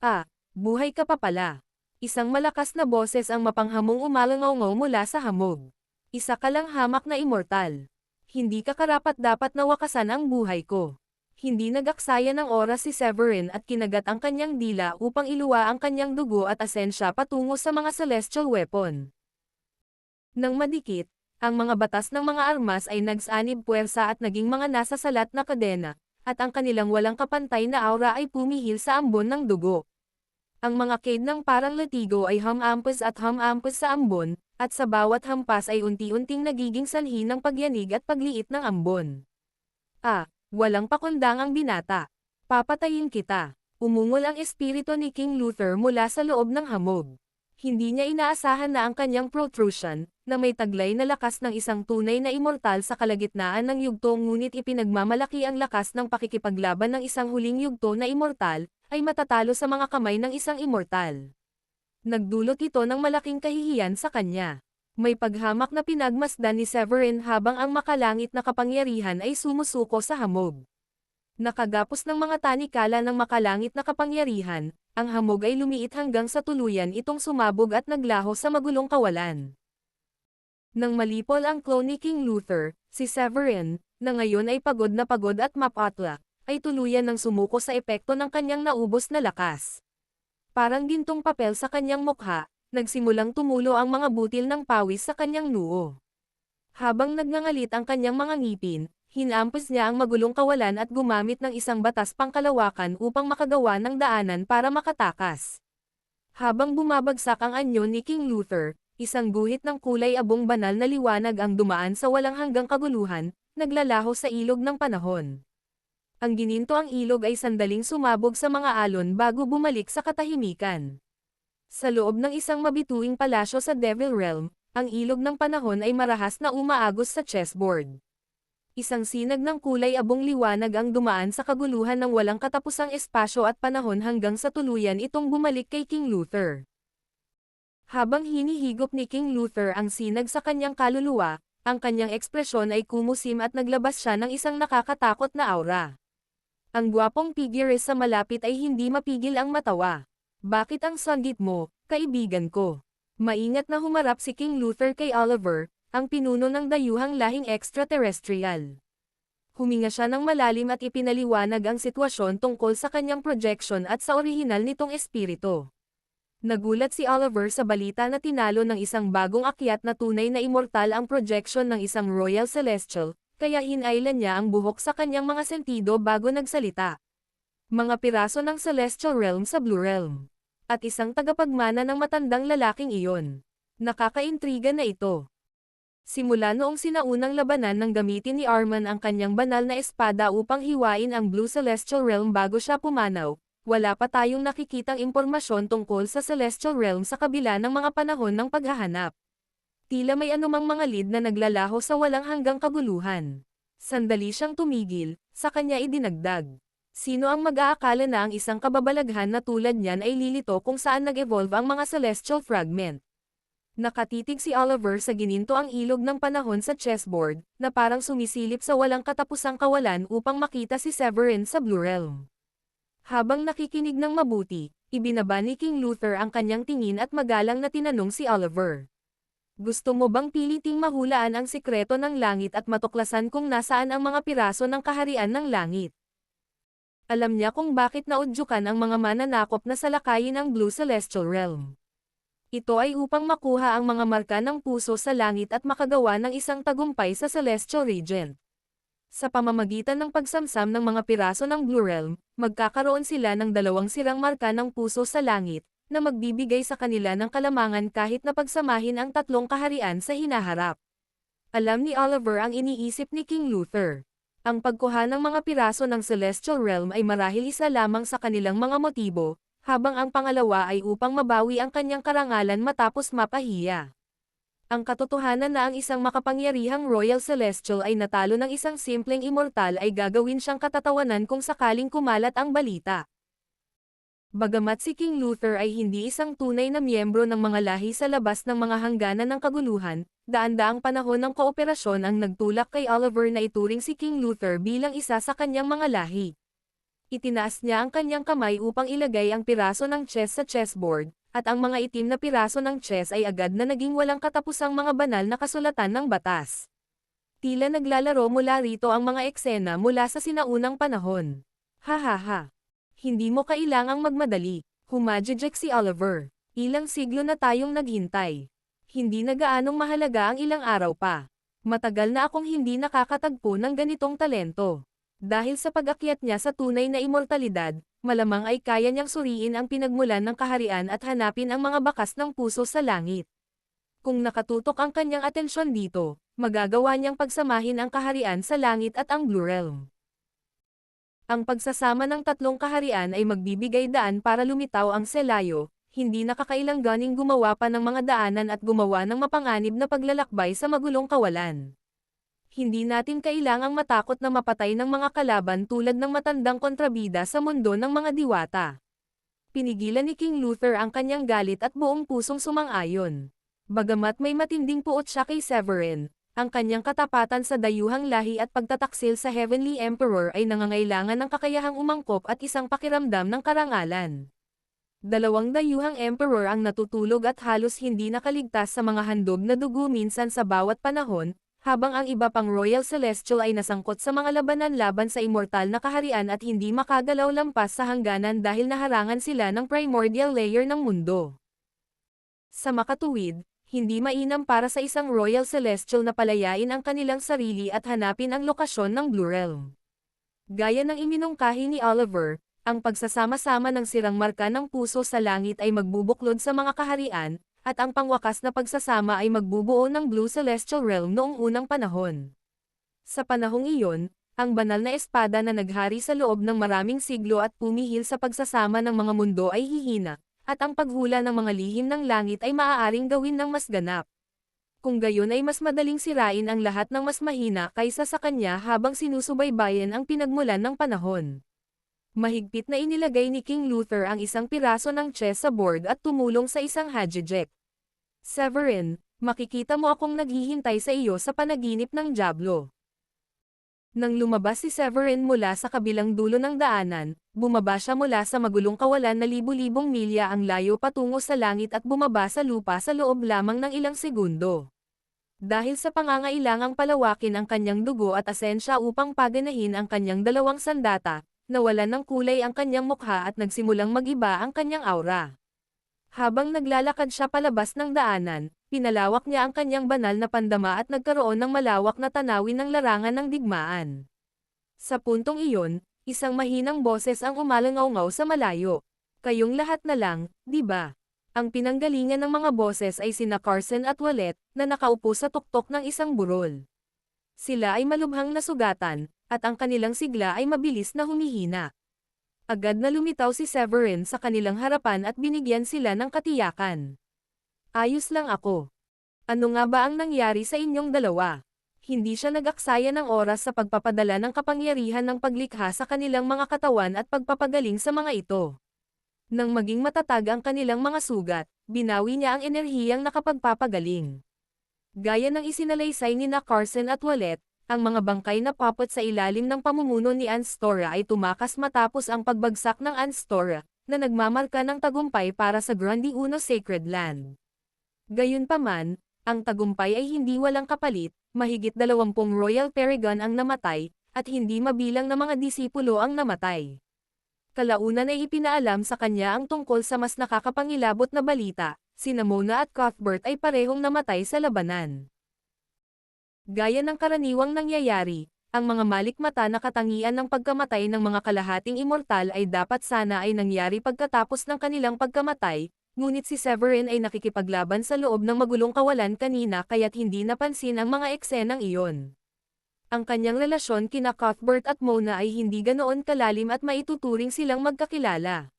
[SPEAKER 1] Ah, buhay ka pa pala. Isang malakas na boses ang mapanghamong umalangaw-ngaw mula sa hamog. Isa ka lang hamak na immortal. Hindi ka karapat-dapat na wakasan ang buhay ko. Hindi nagaksaya ng oras si Severin at kinagat ang kanyang dila upang iluwa ang kanyang dugo at asensya patungo sa mga celestial weapon. Nang madikit, ang mga batas ng mga armas ay nagsanib puwersa at naging mga nasa salat na kadena, at ang kanilang walang kapantay na aura ay pumihil sa ambon ng dugo. Ang mga cade ng parang latigo ay humampas at humampas sa ambon, at sa bawat hampas ay unti-unting nagiging sanhi ng pagyanig at pagliit ng ambon. Ah, walang pakundang ang binata. Papatayin kita. Umungol ang espiritu ni King Luther mula sa loob ng hamog. Hindi niya inaasahan na ang kanyang protrusion, na may taglay na lakas ng isang tunay na immortal sa kalagitnaan ng yugto ngunit ipinagmamalaki ang lakas ng pakikipaglaban ng isang huling yugto na immortal, ay matatalo sa mga kamay ng isang immortal. Nagdulot ito ng malaking kahihiyan sa kanya. May paghamak na pinagmasdan ni Severin habang ang makalangit na kapangyarihan ay sumusuko sa hamog. Nakagapos ng mga tanikala ng makalangit na kapangyarihan, ang hamog ay lumiit hanggang sa tuluyan itong sumabog at naglaho sa magulong kawalan. Nang malipol ang clone ni King Luther, si Severin, na ngayon ay pagod at mapatla, ay tuluyan ng sumuko sa epekto ng kanyang naubos na lakas. Parang gintong papel sa kanyang mukha, nagsimulang tumulo ang mga butil ng pawis sa kanyang noo. Habang nagngangalit ang kanyang mga ngipin, hinampas niya ang magulong kawalan at gumamit ng isang batas pangkalawakan upang makagawa ng daanan para makatakas. Habang bumabagsak ang anyo ni King Luther, isang guhit ng kulay abong banal na liwanag ang dumaan sa walang hanggang kaguluhan, naglalaho sa ilog ng panahon. Ang gininto ang ilog ay sandaling sumabog sa mga alon bago bumalik sa katahimikan. Sa loob ng isang mabituing palasyo sa Devil Realm, ang ilog ng panahon ay marahas na umaagos sa chessboard. Isang sinag ng kulay abong liwanag ang dumaan sa kaguluhan ng walang katapusang espasyo at panahon hanggang sa tuluyan itong bumalik kay King Luther. Habang hinihigop ni King Luther ang sinag sa kanyang kaluluwa, ang kanyang ekspresyon ay kumusim at naglabas siya ng isang nakakatakot na aura. Ang gwapong figure sa malapit ay hindi mapigil ang matawa. Bakit ang sanggit mo, kaibigan ko? Maingat na humarap si King Luther kay Oliver, ang pinuno ng dayuhang lahing extraterrestrial. Huminga siya ng malalim at ipinaliwanag ang sitwasyon tungkol sa kanyang projection at sa orihinal nitong espiritu. Nagulat si Oliver sa balita na tinalo ng isang bagong akyat na tunay na immortal ang projection ng isang Royal Celestial, kaya hinailan niya ang buhok sa kanyang mga sentido bago nagsalita. Mga piraso ng Celestial Realm sa Blue Realm. At isang tagapagmana ng matandang lalaking iyon. Nakakaintriga na ito. Simula noong sinaunang labanan nang gamitin ni Arman ang kanyang banal na espada upang hiwain ang Blue Celestial Realm bago siya pumanaw, wala pa tayong nakikitang impormasyon tungkol sa Celestial Realm sa kabila ng mga panahon ng paghahanap. Tila may anumang mga lead na naglalaho sa walang hanggang kaguluhan. Sandali siyang tumigil, sa kanya idinagdag. Sino ang mag-aakala na ang isang kababalaghan na tulad niyan ay lilito kung saan nag-evolve ang mga Celestial Fragment? Nakatitig si Oliver sa gininto ang ilog ng panahon sa chessboard, na parang sumisilip sa walang katapusang kawalan upang makita si Severin sa Blue Realm. Habang nakikinig ng mabuti, ibinaba ni King Luther ang kanyang tingin at magalang na tinanong si Oliver. Gusto mo bang piliting mahulaan ang sikreto ng langit at matuklasan kung nasaan ang mga piraso ng kaharian ng langit? Alam niya kung bakit naudyukan ang mga mananakop na salakayin ang Blue Celestial Realm. Ito ay upang makuha ang mga marka ng puso sa langit at makagawa ng isang tagumpay sa Celestial Regent. Sa pamamagitan ng pagsamsam ng mga piraso ng Blue Realm, magkakaroon sila ng dalawang sirang marka ng puso sa langit, na magbibigay sa kanila ng kalamangan kahit na pagsamahin ang tatlong kaharian sa hinaharap. Alam ni Oliver ang iniisip ni King Luther. Ang pagkuha ng mga piraso ng Celestial Realm ay marahil isa lamang sa kanilang mga motibo, habang ang pangalawa ay upang mabawi ang kanyang karangalan matapos mapahiya. Ang katotohanan na ang isang makapangyarihang Royal Celestial ay natalo ng isang simpleng immortal ay gagawin siyang katatawanan kung sakaling kumalat ang balita. Bagamat si King Luther ay hindi isang tunay na miyembro ng mga lahi sa labas ng mga hangganan ng kaguluhan, daan-daang panahon ng kooperasyon ang nagtulak kay Oliver na ituring si King Luther bilang isa sa kanyang mga lahi. Itinaas niya ang kanyang kamay upang ilagay ang piraso ng chess sa chessboard, at ang mga itim na piraso ng chess ay agad na naging walang katapusang mga banal na kasulatan ng batas. Tila naglalaro mula rito ang mga eksena mula sa sinaunang panahon. Ha. Hindi mo kailangang magmadali, humajijek si Oliver. Ilang siglo na tayong naghintay. Hindi na gaanong mahalaga ang ilang araw pa. Matagal na akong hindi nakakatagpo ng ganitong talento. Dahil sa pag-akyat niya sa tunay na immortalidad, malamang ay kaya niyang suriin ang pinagmulan ng kaharian at hanapin ang mga bakas ng puso sa langit. Kung nakatutok ang kanyang atensyon dito, magagawa niyang pagsamahin ang kaharian sa langit at ang Blue Realm. Ang pagsasama ng tatlong kaharian ay magbibigay daan para lumitaw ang selayo, hindi nakakailangganing gumawa pa ng mga daanan at gumawa ng mapanganib na paglalakbay sa magulong kawalan. Hindi natin kailangang matakot na mapatay ng mga kalaban tulad ng matandang kontrabida sa mundo ng mga diwata. Pinigilan ni King Luther ang kanyang galit at buong pusong sumang-ayon. Bagamat may matinding puot siya kay Severin, ang kanyang katapatan sa dayuhang lahi at pagtataksil sa Heavenly Emperor ay nangangailangan ng kakayahang umangkop at isang pakiramdam ng karangalan. Dalawang dayuhang emperor ang natutulog at halos hindi nakaligtas sa mga handog na dugo minsan sa bawat panahon, habang ang iba pang Royal Celestial ay nasangkot sa mga labanan laban sa immortal na kaharian at hindi makagalaw lampas sa hangganan dahil naharangan sila ng primordial layer ng mundo. Sa makatuwid, hindi mainam para sa isang Royal Celestial na palayain ang kanilang sarili at hanapin ang lokasyon ng Blue Realm. Gaya ng iminungkahi ni Oliver, ang pagsasama-sama ng sirang marka ng puso sa langit ay magbubuklod sa mga kaharian, at ang pangwakas na pagsasama ay magbubuo ng Blue Celestial Realm noong unang panahon. Sa panahong iyon, ang banal na espada na naghari sa loob ng maraming siglo at pumihil sa pagsasama ng mga mundo ay hihina, at ang paghula ng mga lihim ng langit ay maaaring gawin ng mas ganap. Kung gayon ay mas madaling sirain ang lahat ng mas mahina kaysa sa kanya habang sinusubaybayan ang pinagmulan ng panahon. Mahigpit na inilagay ni King Luther ang isang piraso ng chess sa board at tumulong sa isang hajijek. Severin, makikita mo akong naghihintay sa iyo sa panaginip ng Diablo. Nang lumabas si Severin mula sa kabilang dulo ng daanan, bumaba siya mula sa magulong kawalan na libu-libong milya ang layo patungo sa langit at bumaba sa lupa sa loob lamang ng ilang segundo. Dahil sa pangangailangang palawakin ang kanyang dugo at asensya upang paganahin ang kanyang dalawang sandata, nawalan ng kulay ang kanyang mukha at nagsimulang mag-iba ang kanyang aura. Habang naglalakad siya palabas ng daanan, pinalawak niya ang kanyang banal na pandama at nagkaroon ng malawak na tanawin ng larangan ng digmaan. Sa puntong iyon, isang mahinang boses ang umalangaw-ngaw sa malayo. Kayong lahat na lang, di ba? Ang pinanggalingan ng mga boses ay sina Carson at Wallet, na nakaupo sa tuktok ng isang burol. Sila ay malubhang nasugatan, at ang kanilang sigla ay mabilis na humihina. Agad na lumitaw si Severin sa kanilang harapan at binigyan sila ng katiyakan. Ayos lang ako. Ano nga ba ang nangyari sa inyong dalawa? Hindi siya nag-aksaya ng oras sa pagpapadala ng kapangyarihan ng paglikha sa kanilang mga katawan at pagpapagaling sa mga ito. Nang maging matatag ang kanilang mga sugat, binawi niya ang enerhiyang nakapagpapagaling. Gaya ng isinalaysay ni Carson at Wallet, ang mga bangkay na papot sa ilalim ng pamumuno ni Anstora ay tumakas matapos ang pagbagsak ng Anstora, na nagmamarka ng tagumpay para sa Grandi Uno Sacred Land. Gayunpaman, ang tagumpay ay hindi walang kapalit, mahigit 20 Royal Paragon ang namatay, at hindi mabilang na mga disipulo ang namatay. Kalaunan ay ipinaalam sa kanya ang tungkol sa mas nakakapangilabot na balita, sina Mona at Cuthbert ay parehong namatay sa labanan. Gaya ng karaniwang nangyayari, ang mga malikmata na katangian ng pagkamatay ng mga kalahating immortal ay dapat sana ay nangyari pagkatapos ng kanilang pagkamatay, ngunit si Severin ay nakikipaglaban sa loob ng magulong kawalan kanina kaya't hindi napansin ang mga eksenang iyon. Ang kanyang relasyon kina Cuthbert at Mona ay hindi ganoon kalalim at maituturing silang magkakilala.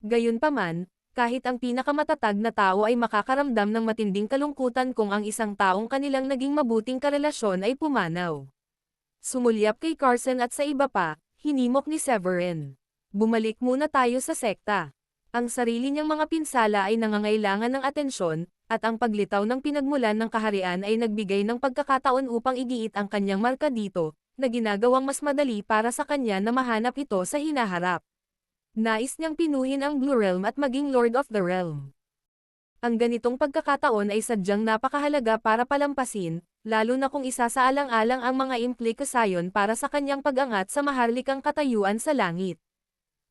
[SPEAKER 1] Gayunpaman, kahit ang pinakamatatag na tao ay makakaramdam ng matinding kalungkutan kung ang isang taong kanilang naging mabuting karelasyon ay pumanaw. Sumulyap kay Carson at sa iba pa, hinimok ni Severin. Bumalik muna tayo sa sekta. Ang sarili niyang mga pinsala ay nangangailangan ng atensyon, at ang paglitaw ng pinagmulan ng kaharian ay nagbigay ng pagkakataon upang igiit ang kanyang marka dito, na ginagawang mas madali para sa kanya na mahanap ito sa hinaharap. Nais niyang pinuhin ang Blue Realm at maging Lord of the Realm. Ang ganitong pagkakataon ay sadyang napakahalaga para palampasin, lalo na kung isasaalang-alang ang mga implikasyon para sa kanyang pag-angat sa maharlikang katayuan sa langit.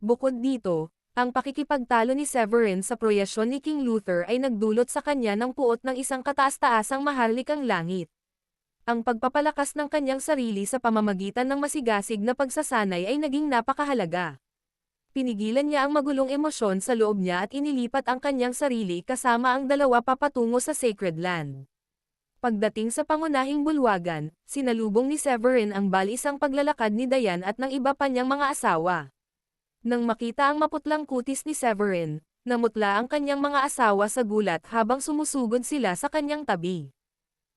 [SPEAKER 1] Bukod dito, ang pakikipagtalo ni Severin sa proyasyon ni King Luther ay nagdulot sa kanya ng puot ng isang kataas-taasang maharlikang langit. Ang pagpapalakas ng kanyang sarili sa pamamagitan ng masigasig na pagsasanay ay naging napakahalaga. Pinigilan niya ang magulong emosyon sa loob niya at inilipat ang kanyang sarili kasama ang dalawa papatungo sa Sacred Land. Pagdating sa pangunahing bulwagan, sinalubong ni Severin ang balisang paglalakad ni Diane at ng iba pa niyang mga asawa. Nang makita ang maputlang kutis ni Severin, Namutla ang kanyang mga asawa sa gulat habang sumusugod sila sa kanyang tabi.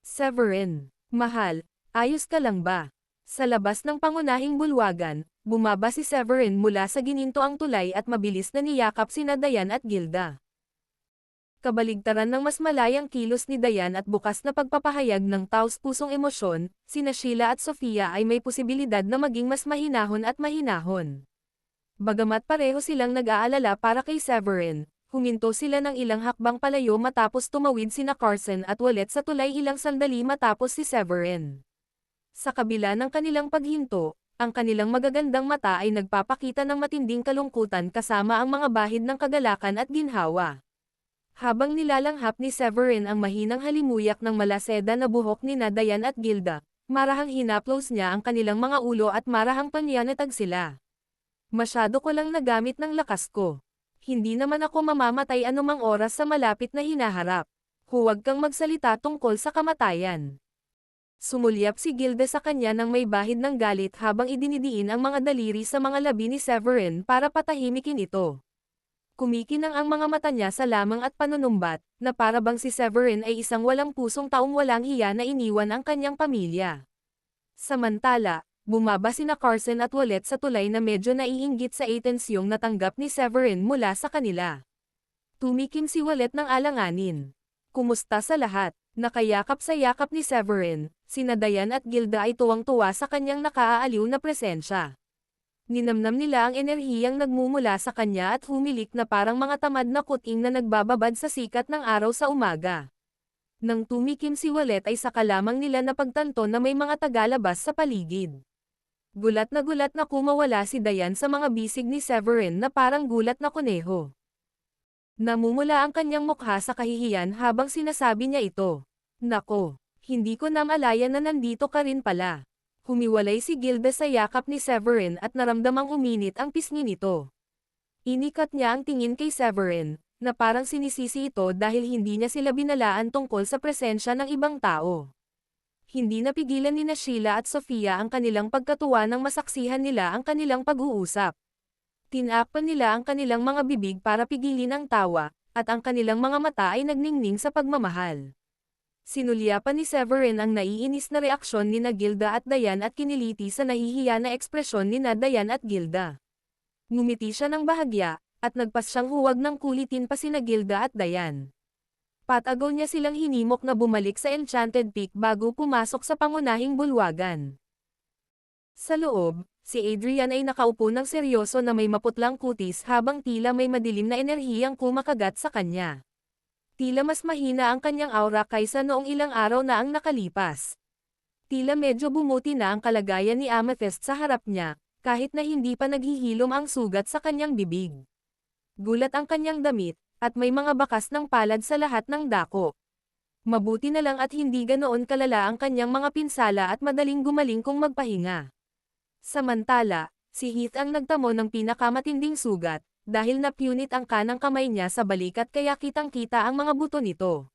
[SPEAKER 1] Severin, mahal, ayos ka lang ba? Sa labas ng pangunahing bulwagan, bumaba si Severin mula sa ginintoang tulay at mabilis na niyakap sina Dayan at Gilda. Kabaligtaran ng mas malayang kilos ni Dayan at bukas na pagpapahayag ng taos-pusong emosyon, sina Sheila at Sofia ay may posibilidad na maging mas mahinahon at mahinahon. Bagamat pareho silang nag-aalala para kay Severin, huminto sila ng ilang hakbang palayo matapos tumawid sina Carson at Wallet sa tulay ilang sandali matapos si Severin. Sa kabila ng kanilang paghinto, ang kanilang magagandang mata ay nagpapakita ng matinding kalungkutan kasama ang mga bahid ng kagalakan at ginhawa. Habang nilalanghap ni Severin ang mahinang halimuyak ng malaseda na buhok ni Dayan at Gilda, marahang hinaplos niya ang kanilang mga ulo at marahang panyanatag sila. Masyado ko lang nagamit ng lakas ko. Hindi naman ako mamamatay anumang oras sa malapit na hinaharap. Huwag kang magsalita tungkol sa kamatayan. Sumulyap si Gilda sa kanya ng may bahid ng galit habang idinidiin ang mga daliri sa mga labi ni Severin para patahimikin ito. Kumikinang ang mga mata niya sa lamang at panunumbat, na para bang si Severin ay isang walang pusong taong walang hiya na iniwan ang kanyang pamilya. Samantala, bumaba sina Carson at Wallet sa tulay na medyo naiinggit sa atensyong natanggap ni Severin mula sa kanila. Tumikim si Wallet ng alanganin. Kumusta sa lahat? Nakayakap sa yakap ni Severin, sina Dayan at Gilda ay tuwang-tuwa sa kanyang nakaaaliw na presensya. Ninamnam nila ang enerhiyang nagmumula sa kanya at humilik na parang mga tamad na kuting na nagbababad sa sikat ng araw sa umaga. Nang tumikim si Wallet ay saka lamang nila napagtanto na may mga tagalabas sa paligid. Gulat na kumawala si Dayan sa mga bisig ni Severin na parang gulat na kuneho. Namumula ang kanyang mukha sa kahihiyan habang sinasabi niya ito. Nako, hindi ko namalayan na nandito ka rin pala. Humiwalay si Gilda sa yakap ni Severin at naramdamang uminit ang pisngi nito. Inikat niya ang tingin kay Severin, na parang sinisisi ito dahil hindi niya sila binalaan tungkol sa presensya ng ibang tao. Hindi napigilan ni Sheila at Sofia ang kanilang pagkatuwa nang masaksihan nila ang kanilang pag-uusap. Tinakpan nila ang kanilang mga bibig para pigilin ang tawa, at ang kanilang mga mata ay nagningning sa pagmamahal. Sinulyapan ni Severin ang naiinis na reaksyon ni Gilda at Dayan at kiniliti sa nahihiya na ekspresyon ni Dayan at Gilda. Ngumiti siya ng bahagya, at nagpas siyang huwag ng kulitin pa sina Gilda at Dayan. Patago niya silang hinimok na bumalik sa Enchanted Peak bago pumasok sa pangunahing bulwagan. Sa loob, si Adrian ay nakaupo ng seryoso na may maputlang kutis habang tila may madilim na enerhiyang kumakagat sa kanya. Tila mas mahina ang kanyang aura kaysa noong ilang araw na ang nakalipas. Tila medyo bumuti na ang kalagayan ni Amethyst sa harap niya, kahit na hindi pa naghihilom ang sugat sa kanyang bibig. Gulat ang kanyang damit, at may mga bakas ng palad sa lahat ng dako. Mabuti na lang at hindi ganoon kalala ang kanyang mga pinsala at madaling gumaling kung magpahinga. Samantala, si Heath ang nagtamo ng pinakamatinding sugat, dahil napunit ang kanang kamay niya sa balikat kaya kitang-kita ang mga buto nito.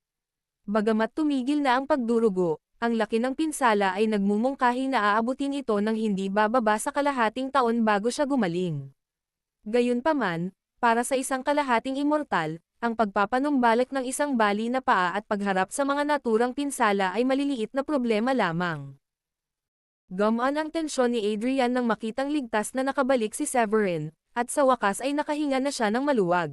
[SPEAKER 1] Bagamat tumigil na ang pagdurugo, ang laki ng pinsala ay nagmumungkahi na aabutin ito ng hindi bababa sa kalahating taon bago siya gumaling. Gayunpaman, para sa isang kalahating immortal, ang pagpapanumbalik ng isang bali na paa at pagharap sa mga naturang pinsala ay maliliit na problema lamang. Gumaan ang tensyon ni Adrian nang makitang ligtas na nakabalik si Severin, at sa wakas ay nakahinga na siya ng maluwag.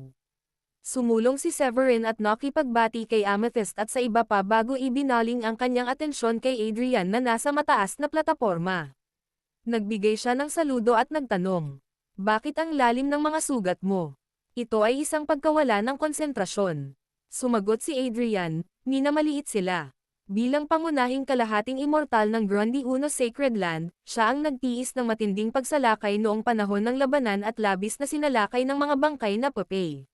[SPEAKER 1] Sumulong si Severin at nakipagbati kay Amethyst at sa iba pa bago ibinaling ang kanyang atensyon kay Adrian na nasa mataas na plataporma. Nagbigay siya ng saludo at nagtanong, "Bakit ang lalim ng mga sugat mo?" "Ito ay isang pagkawala ng konsentrasyon." Sumagot si Adrian, "Minamaliit sila." Bilang pangunahing kalahating immortal ng Grundy Uno Sacred Land, siya ang nagtiis ng matinding pagsalakay noong panahon ng labanan at labis na sinalakay ng mga bangkay na papay.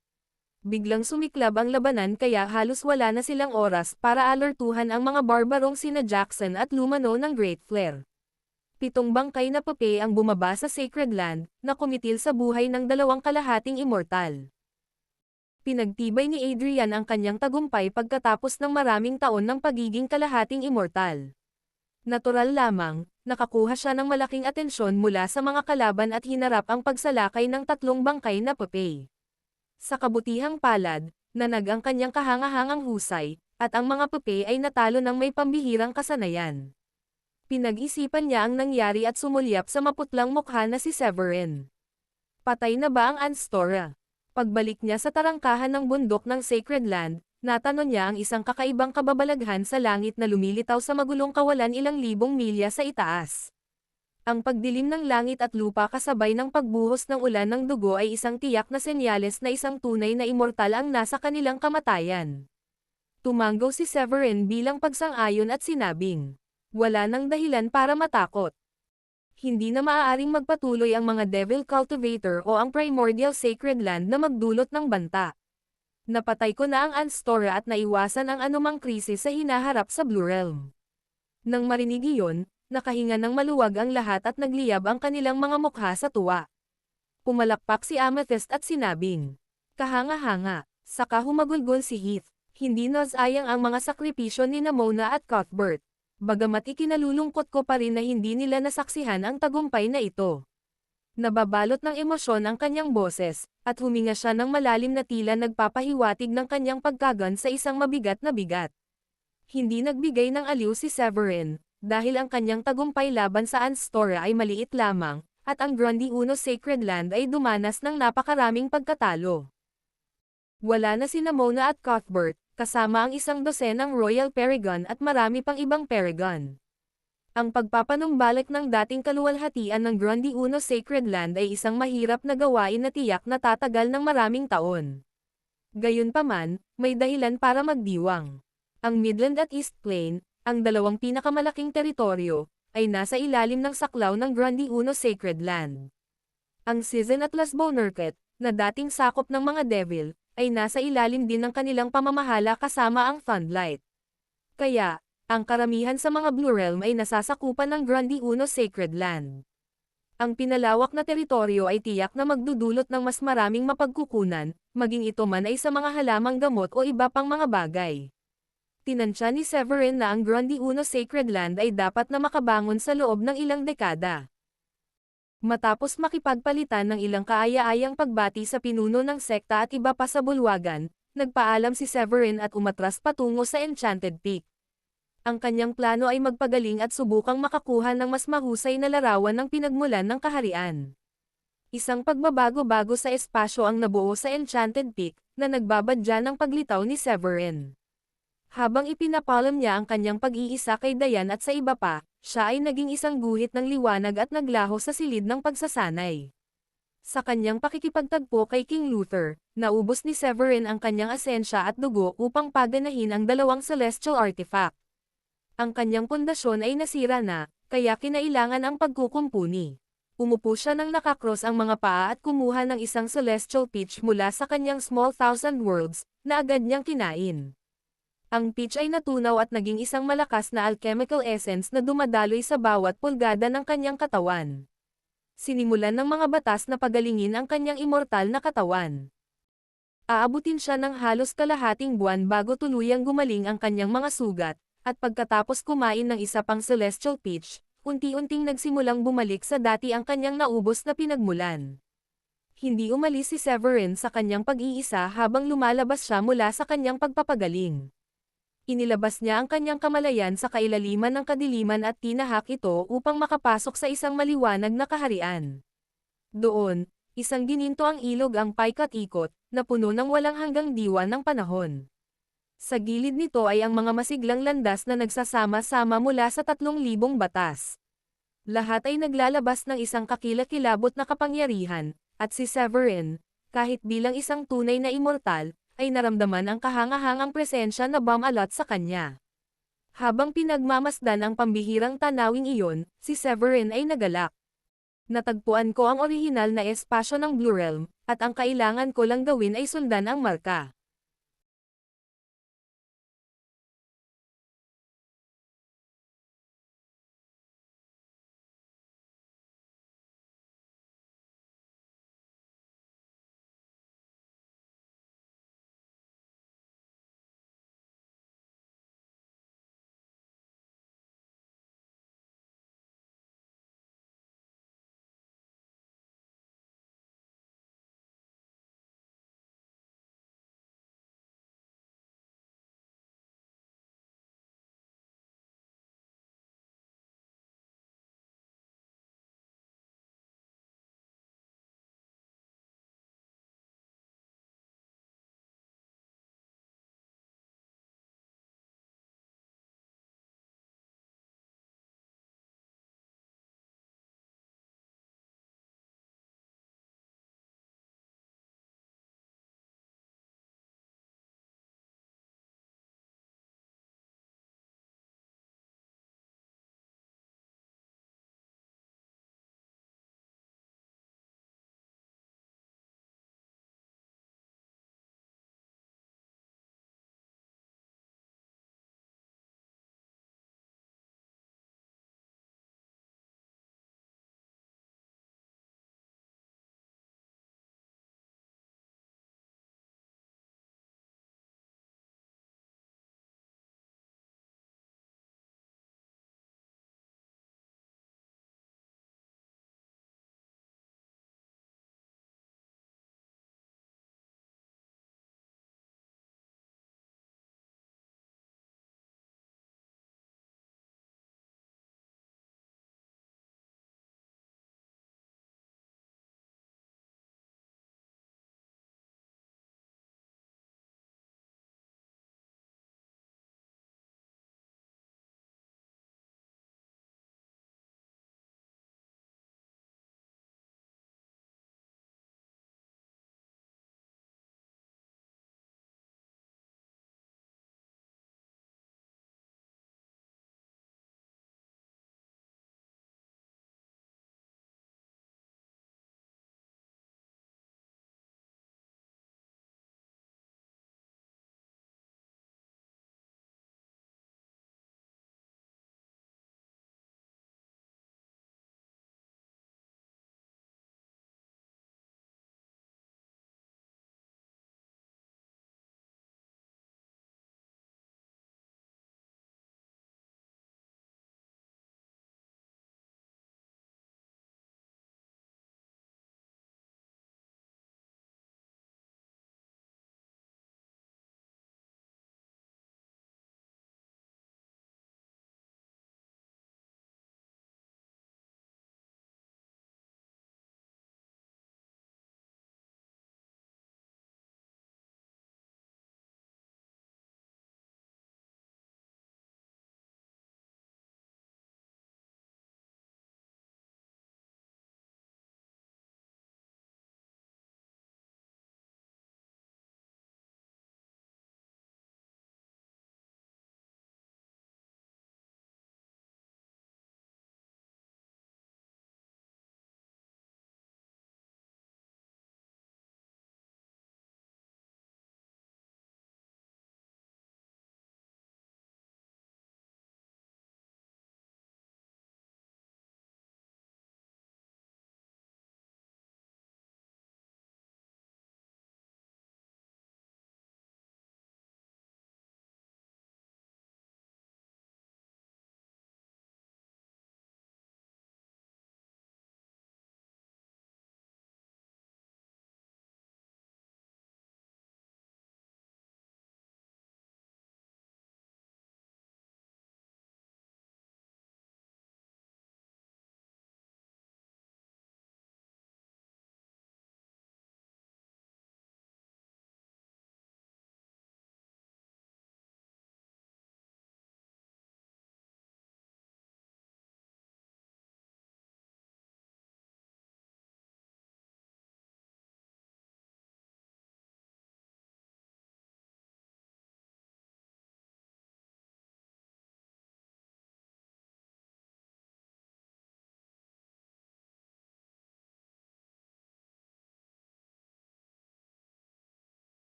[SPEAKER 1] Biglang sumiklab ang labanan kaya halos wala na silang oras para alertuhan ang mga barbarong sina Jackson at Lumano ng Great Flare. 7 bangkay na papay ang bumaba sa Sacred Land, na kumitil sa buhay ng 2 kalahating immortal. Pinagtibay ni Adrian ang kanyang tagumpay pagkatapos ng maraming taon ng pagiging kalahating immortal. Natural lamang, nakakuha siya ng malaking atensyon mula sa mga kalaban at hinarap ang pagsalakay ng 3 bangkay na papay. Sa kabutihang palad, nanag ang kanyang kahangahangang husay, at ang mga pupe ay natalo ng may pambihirang kasanayan. Pinag-isipan niya ang nangyari at sumulyap sa maputlang mukha na si Severin. Patay na ba ang Anstora? Pagbalik niya sa tarangkahan ng bundok ng Sacred Land, natanong niya ang isang kakaibang kababalaghan sa langit na lumilitaw sa magulong kawalan ilang libong milya sa itaas. Ang pagdilim ng langit at lupa kasabay ng pagbuhos ng ulan ng dugo ay isang tiyak na senyales na isang tunay na immortal ang nasa kanilang kamatayan. Tumanggaw si Severin bilang pagsang-ayon at sinabing, wala nang dahilan para matakot. Hindi na maaaring magpatuloy ang mga Devil Cultivator o ang Primordial Sacred Land na magdulot ng banta. Napatay ko na ang Anstora at naiwasan ang anumang krisis sa hinaharap sa Blue Realm. Nang marinig iyon, nakahinga ng maluwag ang lahat at nagliyab ang kanilang mga mukha sa tuwa. Pumalakpak si Amethyst at sinabing, kahanga-hanga, saka humagulgol si Heath, hindi nasayang ang mga sakripisyo ni Mona at Cuthbert. Bagamat ikinalulungkot ko pa rin na hindi nila nasaksihan ang tagumpay na ito. Nababalot ng emosyon ang kanyang boses, at huminga siya ng malalim na tila nagpapahiwatig ng kanyang pagkagan sa isang mabigat na bigat. Hindi nagbigay ng aliw si Severin, dahil ang kanyang tagumpay laban sa Anstora ay maliit lamang, at ang Grundy Uno Sacred Land ay dumanas ng napakaraming pagkatalo. Wala na si Mona at Cuthbert, kasama ang isang dosenang Royal Paragon at marami pang ibang Paragon. Ang pagpapanumbalik ng dating kaluwalhatian ng Grundy Uno Sacred Land ay isang mahirap na gawain na tiyak na tatagal ng maraming taon. Gayunpaman, may dahilan para magdiwang. Ang Midland at East Plain, ang dalawang pinakamalaking teritoryo, ay nasa ilalim ng saklaw ng Grundy Uno Sacred Land. Ang Season at Las Bonerket, na dating sakop ng mga Devil, ay nasa ilalim din ng kanilang pamamahala kasama ang Thundlight. Kaya, ang karamihan sa mga Blue Realm ay nasasakupan ng Grundy Uno Sacred Land. Ang pinalawak na teritoryo ay tiyak na magdudulot ng mas maraming mapagkukunan, maging ito man ay sa mga halamang gamot o iba pang mga bagay. Tinansya ni Severin na ang Grundy Uno Sacred Land ay dapat na makabangon sa loob ng ilang dekada. Matapos makipagpalitan ng ilang kaaya-ayang pagbati sa pinuno ng sekta at iba pa sa bulwagan, nagpaalam si Severin at umatras patungo sa Enchanted Peak. Ang kanyang plano ay magpagaling at subukang makakuha ng mas mahusay na larawan ng pinagmulan ng kaharian. Isang pagbabago-bago sa espasyo ang nabuo sa Enchanted Peak, na nagbabadya ng paglitaw ni Severin. Habang ipinapalam niya ang kanyang pag-iisa kay Dayan at sa iba pa, siya ay naging isang guhit ng liwanag at naglaho sa silid ng pagsasanay. Sa kanyang pakikipagtagpo kay King Luther, naubos ni Severin ang kanyang asensya at dugo upang paganahin ang dalawang celestial artifact. Ang kanyang pundasyon ay nasira na, kaya kinailangan ang pagkukumpuni. Umupo siya nang nakakross ang mga paa at kumuha ng isang celestial peach mula sa kanyang small thousand worlds, na agad niyang kinain. Ang peach ay natunaw at naging isang malakas na alchemical essence na dumadaloy sa bawat pulgada ng kanyang katawan. Sinimulan ng mga batas na pagalingin ang kanyang immortal na katawan. Aabutin siya ng halos kalahating buwan bago tuluyang gumaling ang kanyang mga sugat, at pagkatapos kumain ng isa pang celestial peach, unti-unting nagsimulang bumalik sa dati ang kanyang naubos na pinagmulan. Hindi umalis si Severin sa kanyang pag-iisa habang lumalabas siya mula sa kanyang pagpapagaling. Inilabas niya ang kanyang kamalayan sa kailaliman ng kadiliman at tinahak ito upang makapasok sa isang maliwanag na kaharian. Doon, isang gininto ang ilog ang paikat-ikot, na puno ng walang hanggang diwa ng panahon. Sa gilid nito ay ang mga masiglang landas na nagsasama-sama mula sa 3,000 batas. Lahat ay naglalabas ng isang kakilakilabot na kapangyarihan, at si Severin, kahit bilang isang tunay na immortal, ay naramdaman ang kahangahangang presensya na bumalot sa kanya. Habang pinagmamasdan ang pambihirang tanawing iyon, si Severin ay nagalak. Natagpuan ko ang orihinal na espasyo ng Blue Realm, at ang kailangan ko lang gawin ay sundan ang marka.